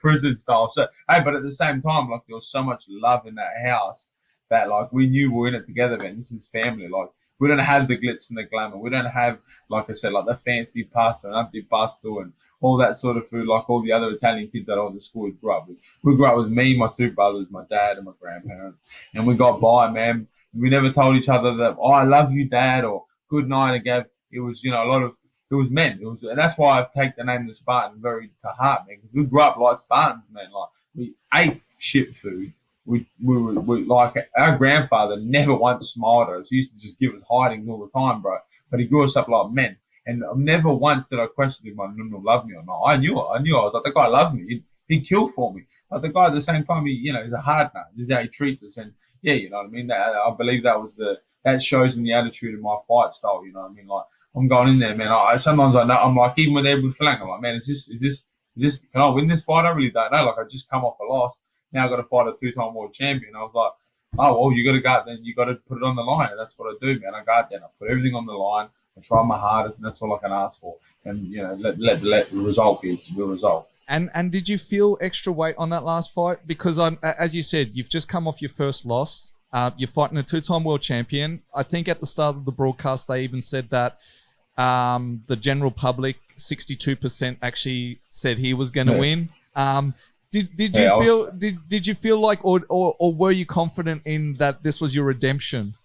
prison style. So but at the same time, like there was so much love in that house that like we knew we were in it together, man. This is family. Like. We don't have the glitz and the glamour. We don't have, like I said, like the fancy pasta and antipasto and all that sort of food, like all the other Italian kids that I went to school grew up with. We grew up with me, my two brothers, my dad, and my grandparents, and we got by, man. We never told each other that, oh, I love you, Dad, or good night again. It was, it was men. And that's why I've taken the name the Spartan very to heart, man. Because we grew up like Spartans, man. Like we ate shit food. We like our grandfather never once smiled at us. He used to just give us hidings all the time, bro. But he grew us up like men, and never once did I question if my nunu loved me or not. I knew I was like, the guy loves me. He'd kill for me. But the guy at the same time, he's a hard man. This is how he treats us, and yeah, you know what I mean. I believe that shows in the attitude of my fight style. You know what I mean? Like I'm going in there, man. Sometimes I know I'm like even with Edward Flang, I'm like, man, is this? Can I win this fight? I really don't know. Like I just come off a loss. Now I've got to fight a two-time world champion. I was like, oh, well, you got to go out there and you got to put it on the line. And that's what I do, man. I go out there and I put everything on the line. I try my hardest, and that's all I can ask for. And, let the result be the result. And did you feel extra weight on that last fight? Because, as you said, you've just come off your first loss. You're fighting a two-time world champion. I think at the start of the broadcast, they even said that the general public, 62% actually said he was going to win. Did you feel like, or were you confident in that this was your redemption?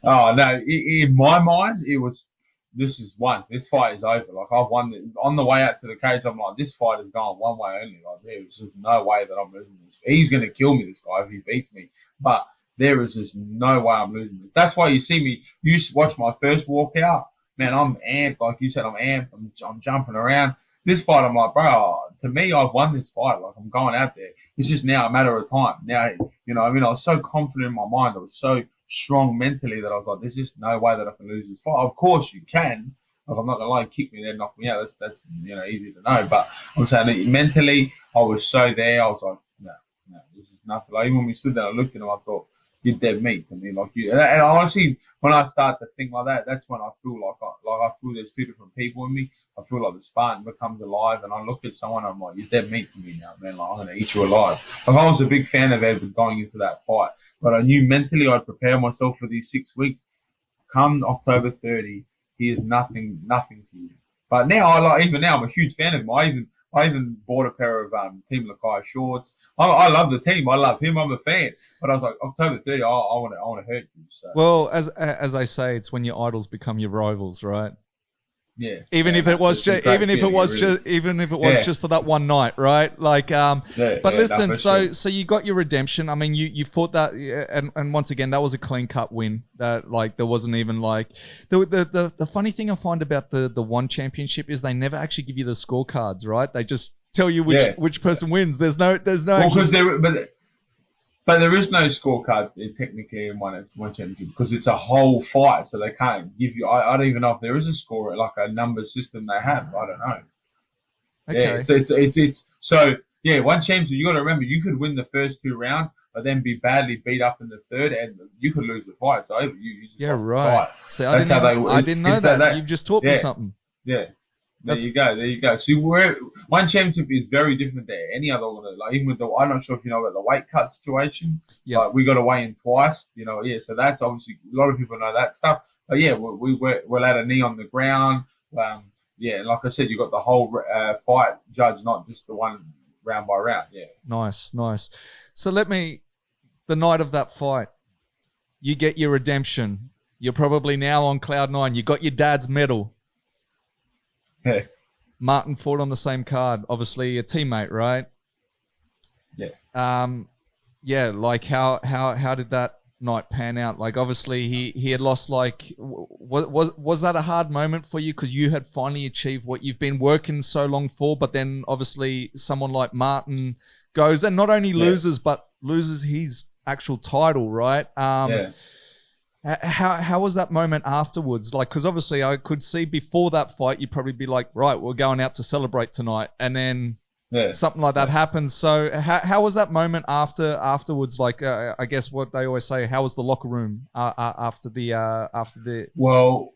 Oh no! In my mind, it was. This is one. This fight is over. Like I've won. On the way out to the cage, I'm like, this fight is going one way only. Like there's just no way that I'm losing this. He's going to kill me, this guy, if he beats me. But there is just no way I'm losing this. That's why you see me. You watch my first walkout, man. I'm amped. Like you said, I'm amped. I'm jumping around. This fight, I'm like, bro, to me, I've won this fight. Like, I'm going out there. It's just now a matter of time. Now, I was so confident in my mind. I was so strong mentally that I was like, there's just no way that I can lose this fight. Of course you can. Like, I'm not going to lie, kick me there, knock me out. That's easy to know. But I'm saying that mentally, I was so there. I was like, no, this is nothing. Like, even when we stood there, I looked at him, I thought, you're dead meat to me. Like you, and honestly, when I start to think like that, that's when I feel like I feel there's two different people in me. I feel like the Spartan becomes alive, and I look at someone, I'm like, you're dead meat to me now, man. Like I'm gonna eat you alive. Like I was a big fan of Edward going into that fight, but I knew mentally I'd prepare myself for these 6 weeks. Come October 30, he is nothing to you. But now, even now, I'm a huge fan of him. I even bought a pair of Team Lakai shorts. I love the team. I love him. I'm a fan. But I was like, October 30, I want to hurt you. So. Well, as they say, it's when your idols become your rivals, right? Yeah. Even if it was just, even if it was just for that one night, right? Like, but listen, so you got your redemption. I mean, you fought that, and once again, that was a clean cut win. That like there wasn't even like the funny thing I find about the one championship is they never actually give you the scorecards, right? They just tell you which person wins. There's no. Well, but there is no scorecard technically in one championship because it's a whole fight, so they can't give you. I don't even know if there is a score, like a number system they have. I don't know. Okay. Yeah, so one championship. You got to remember, you could win the first 2 rounds, but then be badly beat up in the third, and you could lose the fight. So you just lost the fight. See, I didn't know that. You've just taught me something. Yeah. There you go. See, one championship is very different than any other one. Like even with I'm not sure if you know about the weight cut situation. Yeah, like we got to weigh in twice. So that's obviously a lot of people know that stuff. But we'll add a knee on the ground. And like I said, you got the whole fight judge, not just the one round by round. Yeah, nice. So the night of that fight, you get your redemption. You're probably now on cloud 9. You got your dad's medal. Yeah. Martin fought on the same card, obviously a teammate, right? Yeah. Like how did that night pan out? Like obviously he had lost. Like was that a hard moment for you because you had finally achieved what you've been working so long for? But then obviously someone like Martin goes and not only loses but loses his actual title, right? How was that moment afterwards? Like, because obviously I could see before that fight, you'd probably be like, right, we're going out to celebrate tonight. And then something like that happens. So how was that moment afterwards? Like, I guess what they always say, how was the locker room after the... Well,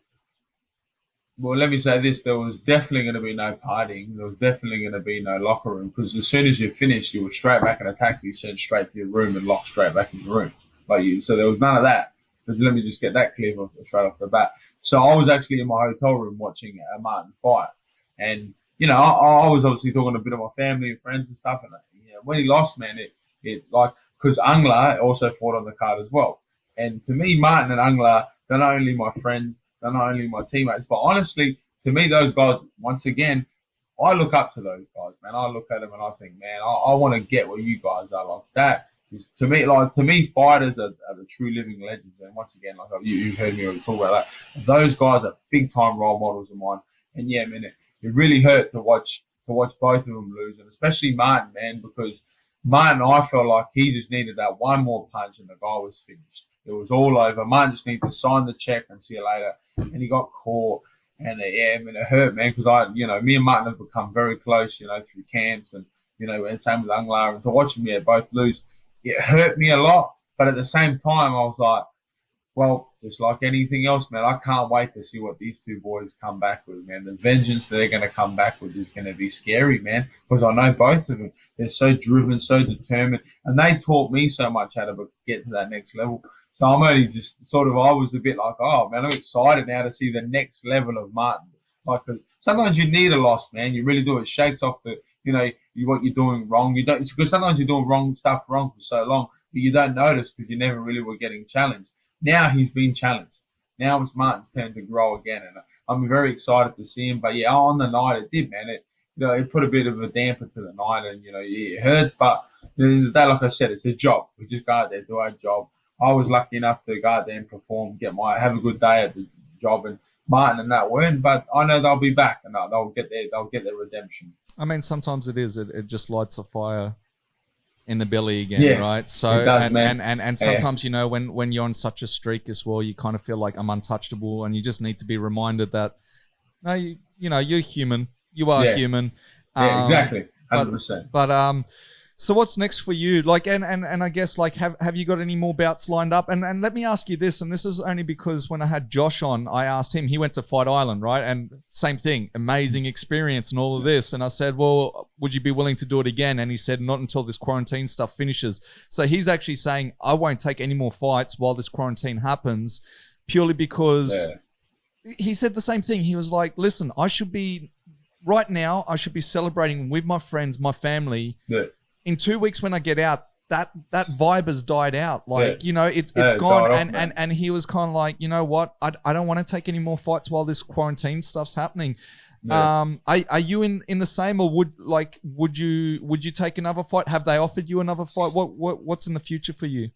let me say this. There was definitely going to be no partying. There was definitely going to be no locker room because as soon as you finished, you were straight back in a taxi, sent straight to your room and locked straight back in your room. So there was none of that. So let me just get that clear straight off the bat. So I was actually in my hotel room watching a Martin fight. And, I was obviously talking to a bit of my family and friends and stuff. And when he lost, man, it like, because Angla also fought on the card as well. And to me, Martin and Angla, they're not only my friends, they're not only my teammates, but honestly, to me, those guys, once again, I look up to those guys, man. I look at them and I think, man, I want to get where you guys are like that. To me, fighters are the true living legends. And once again, like you've heard me already talk about that. Those guys are big time role models of mine. And man, it really hurt to watch both of them lose, and especially Martin, man, because Martin, I felt like he just needed that one more punch, and the guy was finished. It was all over. Martin just needed to sign the check and see you later. And he got caught, and it hurt, man, because me and Martin have become very close, through camps, and and same with Anglar, and to watch them, both lose. It hurt me a lot, but at the same time, I was like, well, just like anything else, man, I can't wait to see what these two boys come back with, man. The vengeance they're going to come back with is going to be scary, man, because I know both of them. They're so driven, so determined, and they taught me so much how to get to that next level. So I'm only just I was a bit like, oh, man, I'm excited now to see the next level of Martin. Like, because sometimes you need a loss, man. You really do. It shakes off the, what you're doing wrong. You don't, because sometimes you're doing stuff wrong for so long, but you don't notice because you never really were getting challenged. Now he's been challenged. Now it's Martin's turn to grow again, and I'm very excited to see him. But on the night it did, man. It put a bit of a damper to the night, and it hurts. But at the end of the day, like I said, it's a job. We just go out there, do our job. I was lucky enough to go out there and perform, have a good day at the job, and Martin and that weren't. But I know they'll be back, and they'll get their redemption. I mean, sometimes it is. It just lights a fire in the belly again, right? So it does, and sometimes when you're on such a streak as well, you kind of feel like I'm untouchable, and you just need to be reminded that no, you're human. You are human. Exactly, 100%. But so what's next for you? Like, and I guess like have you got any more bouts lined up? And let me ask you this, and this is only because when I had Josh on, I asked him. He went to Fight Island, right? And same thing, amazing experience and all of this. And I said, well, would you be willing to do it again? And he said, not until this quarantine stuff finishes. So he's actually saying, I won't take any more fights while this quarantine happens, purely because he said the same thing. He was like, listen, right now, I should be celebrating with my friends, my family. Yeah. In 2 weeks when I get out, that vibe has died out. Like, Yeah. it's Yeah, gone. died off, And he was kind of like, you know what? I don't want to take any more fights while this quarantine stuff's happening. Yeah. Are you in the same, or would you take another fight? Have they offered you another fight? What's in the future for you?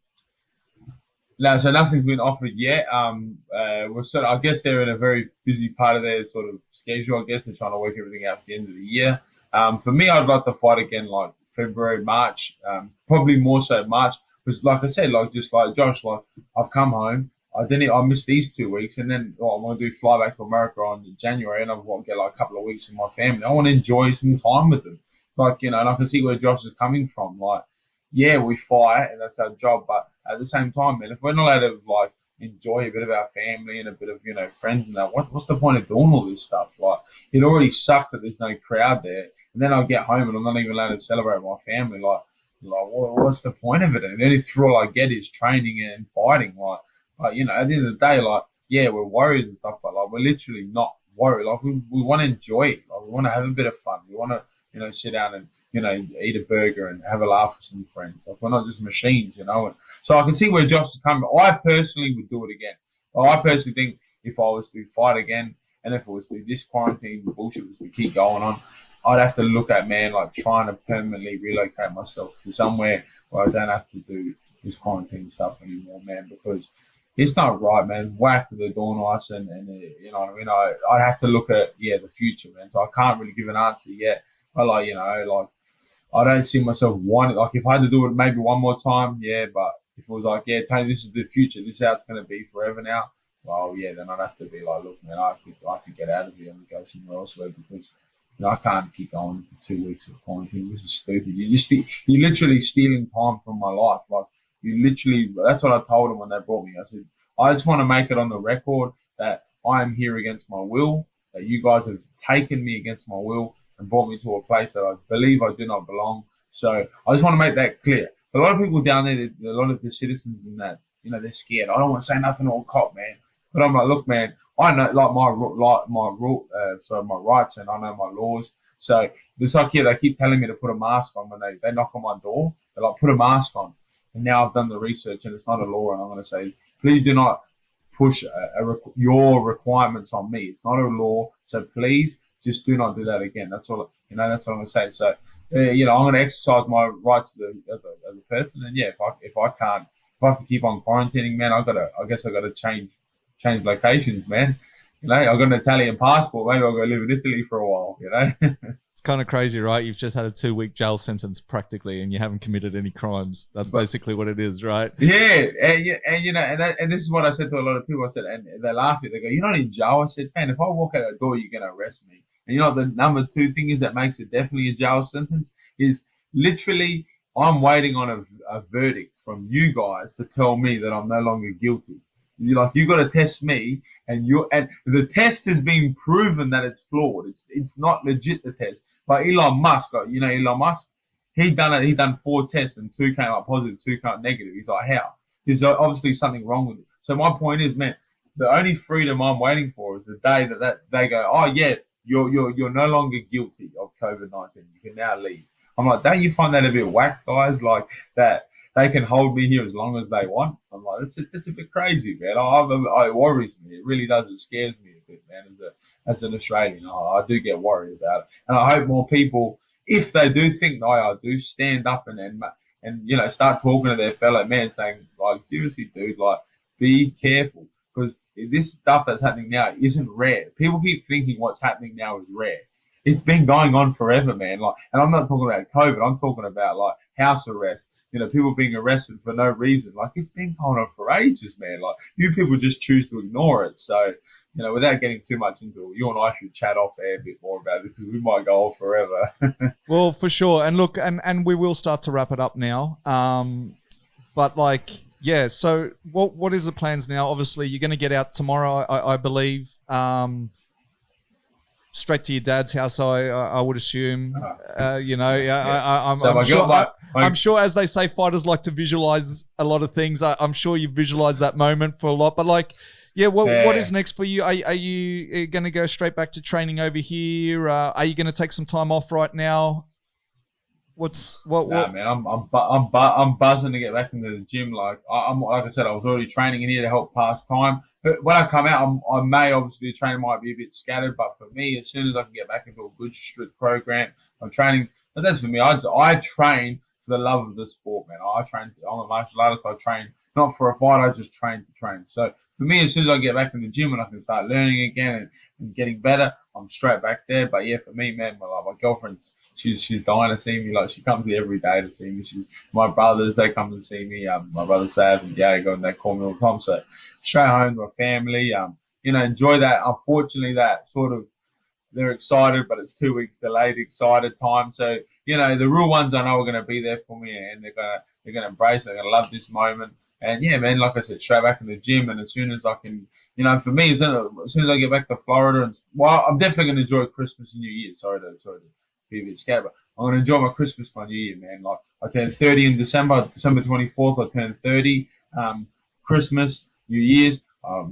No, so nothing's been offered yet. We're sort of, I guess they're in a very busy part of their sort of schedule. I guess they're trying to work everything out for the end of the year. For me, I'd like to fight again like February, March, probably more so March. Because like I said, like just like Josh, like I've come home. I missed these 2 weeks, and then I'm going to fly back to America on January, and I want to get like a couple of weeks with my family. I want to enjoy some time with them, like and I can see where Josh is coming from. Like, yeah, we fight, and that's our job, but at the same time, man, if we're not allowed to like enjoy a bit of our family and a bit of friends and that, what's the point of doing all this stuff? Like, it already sucks that there's no crowd there, and then I'll get home and I'm not even allowed to celebrate my family. Like what's the point of it? And the only thrill I get is training and fighting. Like at the end of the day, like yeah, we're worried and stuff, but like we're literally not worried. Like we want to enjoy it. Like we want to have a bit of fun. We want to sit down and eat a burger and have a laugh with some friends. Like we're not just machines. And so I can see where Josh is coming. I personally would do it again. I personally think if I was to fight again, and if it was to this quarantine bullshit was to keep going on, I'd have to look at, man, like trying to permanently relocate myself to somewhere where I don't have to do this quarantine stuff anymore, man, because it's not right, man. Whack the door nice and you know what I mean? I'd have to look at, the future, man. So I can't really give an answer yet. But, like I don't see myself wanting, like, if I had to do it maybe one more time, yeah, but if it was like, yeah, Tony, this is the future, this is how it's going to be forever now, well, yeah, then I'd have to be like, look, man, I have to get out of here and go somewhere else because, I can't keep going for 2 weeks of quarantine. This is stupid. You're literally stealing time from my life. Like, that's what I told them when they brought me. I said, I just want to make it on the record that I am here against my will, that you guys have taken me against my will and brought me to a place that I believe I do not belong. So I just want to make that clear. A lot of people down there, a lot of the citizens in that, they're scared. I don't want to say nothing to a cop, man. But I'm like, look, man, I know my rights, and I know my laws. So it's like, yeah, they keep telling me to put a mask on when they knock on my door. They're like, put a mask on. And now I've done the research, and it's not a law. And I'm going to say, please do not push your requirements on me. It's not a law. So please just do not do that again. That's all. That's what I'm going to say. So, I'm going to exercise my rights as a person. And yeah, if I have to keep on quarantining, man, I guess I got to change locations, man. I got an Italian passport. Maybe I'll go live in Italy for a while. It's kind of crazy, right? You've just had a 2-week jail sentence practically, and you haven't committed any crimes. That's basically what it is, right? Yeah, and this is what I said to a lot of people. I said, and they laugh at it. They go, "You're not in jail." I said, "Man, if I walk out that door, you're gonna arrest me." And the number 2 thing is that makes it definitely a jail sentence is literally I'm waiting on a verdict from you guys to tell me that I'm no longer guilty. You got to test me, and the test has been proven that it's flawed. It's not legit, the test. But Elon Musk, Elon Musk, he done 4 tests and 2 came up positive, 2 came up negative. He's like, how? There's obviously something wrong with it. So my point is, man, the only freedom I'm waiting for is the day that they go, oh yeah, you're no longer guilty of COVID-19. You can now leave. I'm like, don't you find that a bit whack, guys? Like that. They can hold me here as long as they want. I'm like, it's a bit crazy, man. It worries me. It really does. It scares me a bit, man. As an Australian, I do get worried about it. And I hope more people, if they do think the way I do, stand up and start talking to their fellow man, saying, like, seriously, dude, like, be careful. Because this stuff that's happening now isn't rare. People keep thinking what's happening now is rare. It's been going on forever, man. Like, and I'm not talking about COVID. I'm talking about like house arrest. People being arrested for no reason. Like, it's been going on for ages, man. Like, you people just choose to ignore it. So, without getting too much into it, you and I should chat off air a bit more about it because we might go on forever. Well, for sure. And look, and we will start to wrap it up now. But like, yeah. So, what is the plans now? Obviously, you're going to get out tomorrow, I believe. Straight to your dad's house, I would assume. I'm sure, as they say, fighters like to visualize a lot of things. I'm sure you visualize that moment for a lot. But like, yeah, what is next for you? Are you going to go straight back to training over here? Are you going to take some time off right now? Nah, man, I'm buzzing to get back into the gym. I'm like I said, I was already training in here to help pass time. But when I come out, I may obviously the training might be a bit scattered, but for me, as soon as I can get back into a good strict program, I'm training. But that's for me. I train for the love of the sport, man. I train. I'm a martial artist. I train not for a fight. I just train to train. So for me, as soon as I get back in the gym and I can start learning again and getting better, I'm straight back there. But yeah, for me, man, my girlfriend's she's dying to see me. Like she comes here every day to see me. My brothers, they come to see me. My brother Sav and Diego, and they call me all the time. So straight home to my family. Enjoy that. Unfortunately, that sort of they're excited, but it's 2 weeks delayed. Excited time. So the real ones I know are going to be there for me, and they're gonna embrace. They're gonna love this moment. And yeah, man, like I said, straight back in the gym. And as soon as I can, for me, as soon as I get back to Florida, I'm definitely going to enjoy Christmas and New Year. Sorry to be a bit scared, but I'm going to enjoy my Christmas, my New Year, man. Like I turned 30 in December 24th, I turned 30. Christmas, New Year's,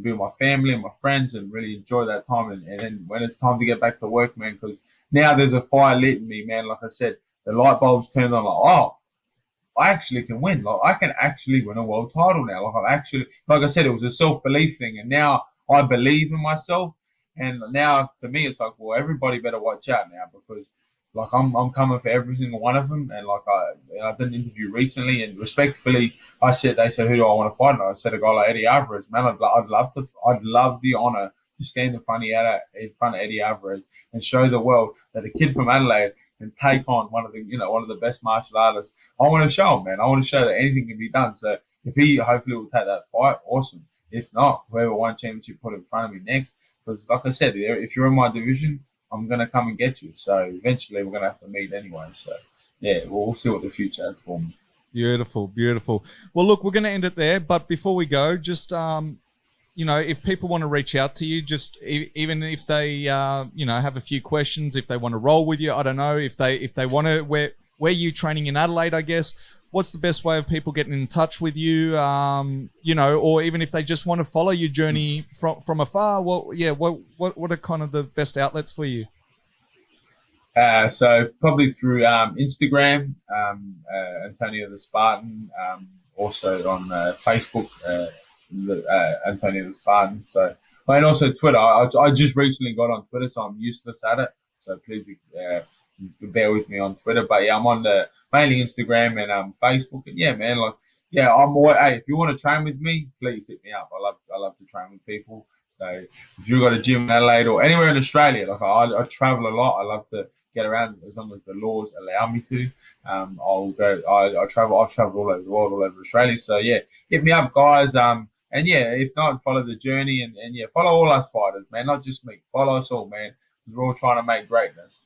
be with my family and my friends and really enjoy that time. And then when it's time to get back to work, man, because now there's a fire lit in me, man. Like I said, the light bulbs turned on, like, oh, I actually can win. Like I can actually win a world title now. Like I said, it was a self-belief thing, and now I believe in myself. And now to me, it's like, well, everybody better watch out now because, like, I'm coming for every single one of them. And like I did an interview recently, and respectfully, they said, who do I want to fight? And I said a guy like Eddie Alvarez. Man, I'd love the honor to stand in front of Eddie Alvarez and show the world that a kid from Adelaide and take on one of the best martial artists. I want to show him, man. I want to show that anything can be done. So if he hopefully will take that fight, awesome. If not, whoever won championship put in front of me next. Because like I said, if you're in my division, I'm gonna come and get you. So eventually we're gonna have to meet anyway. So yeah, we'll see what the future has for me. Beautiful, beautiful. Well, look, we're gonna end it there. But before we go, just if people want to reach out to you, just even if they, have a few questions, if they want to roll with you, I don't know, if they want to, where you training in Adelaide, I guess, what's the best way of people getting in touch with you, or even if they just want to follow your journey from afar, what are kind of the best outlets for you? So probably through Instagram, Antonio the Spartan, also on Facebook, Antonio the Spartan. So, and also Twitter. I just recently got on Twitter, so I'm useless at it. So please bear with me on Twitter. But yeah, I'm on mainly Instagram and Facebook. And yeah, man, hey, if you want to train with me, please hit me up. I love to train with people. So if you've got a gym in Adelaide or anywhere in Australia, like I travel a lot. I love to get around as long as the laws allow me to. I'll go. I travel. I've traveled all over the world, all over Australia. So yeah, hit me up, guys. And yeah, if not, follow the journey and yeah, follow all us fighters, man. Not just me. Follow us all, man. We're all trying to make greatness.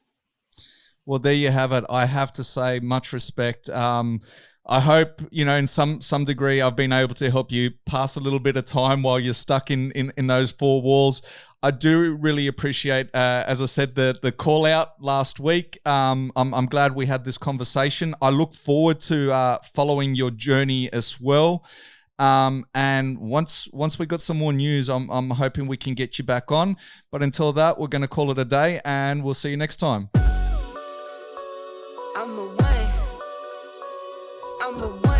Well, there you have it. I have to say, much respect. I hope, in some degree, I've been able to help you pass a little bit of time while you're stuck in those four walls. I do really appreciate, as I said, the call out last week. I'm glad we had this conversation. I look forward to following your journey as well. And once we got some more news, I'm hoping we can get you back on. But until that, we're going to call it a day, and we'll see you next time. I'm a one.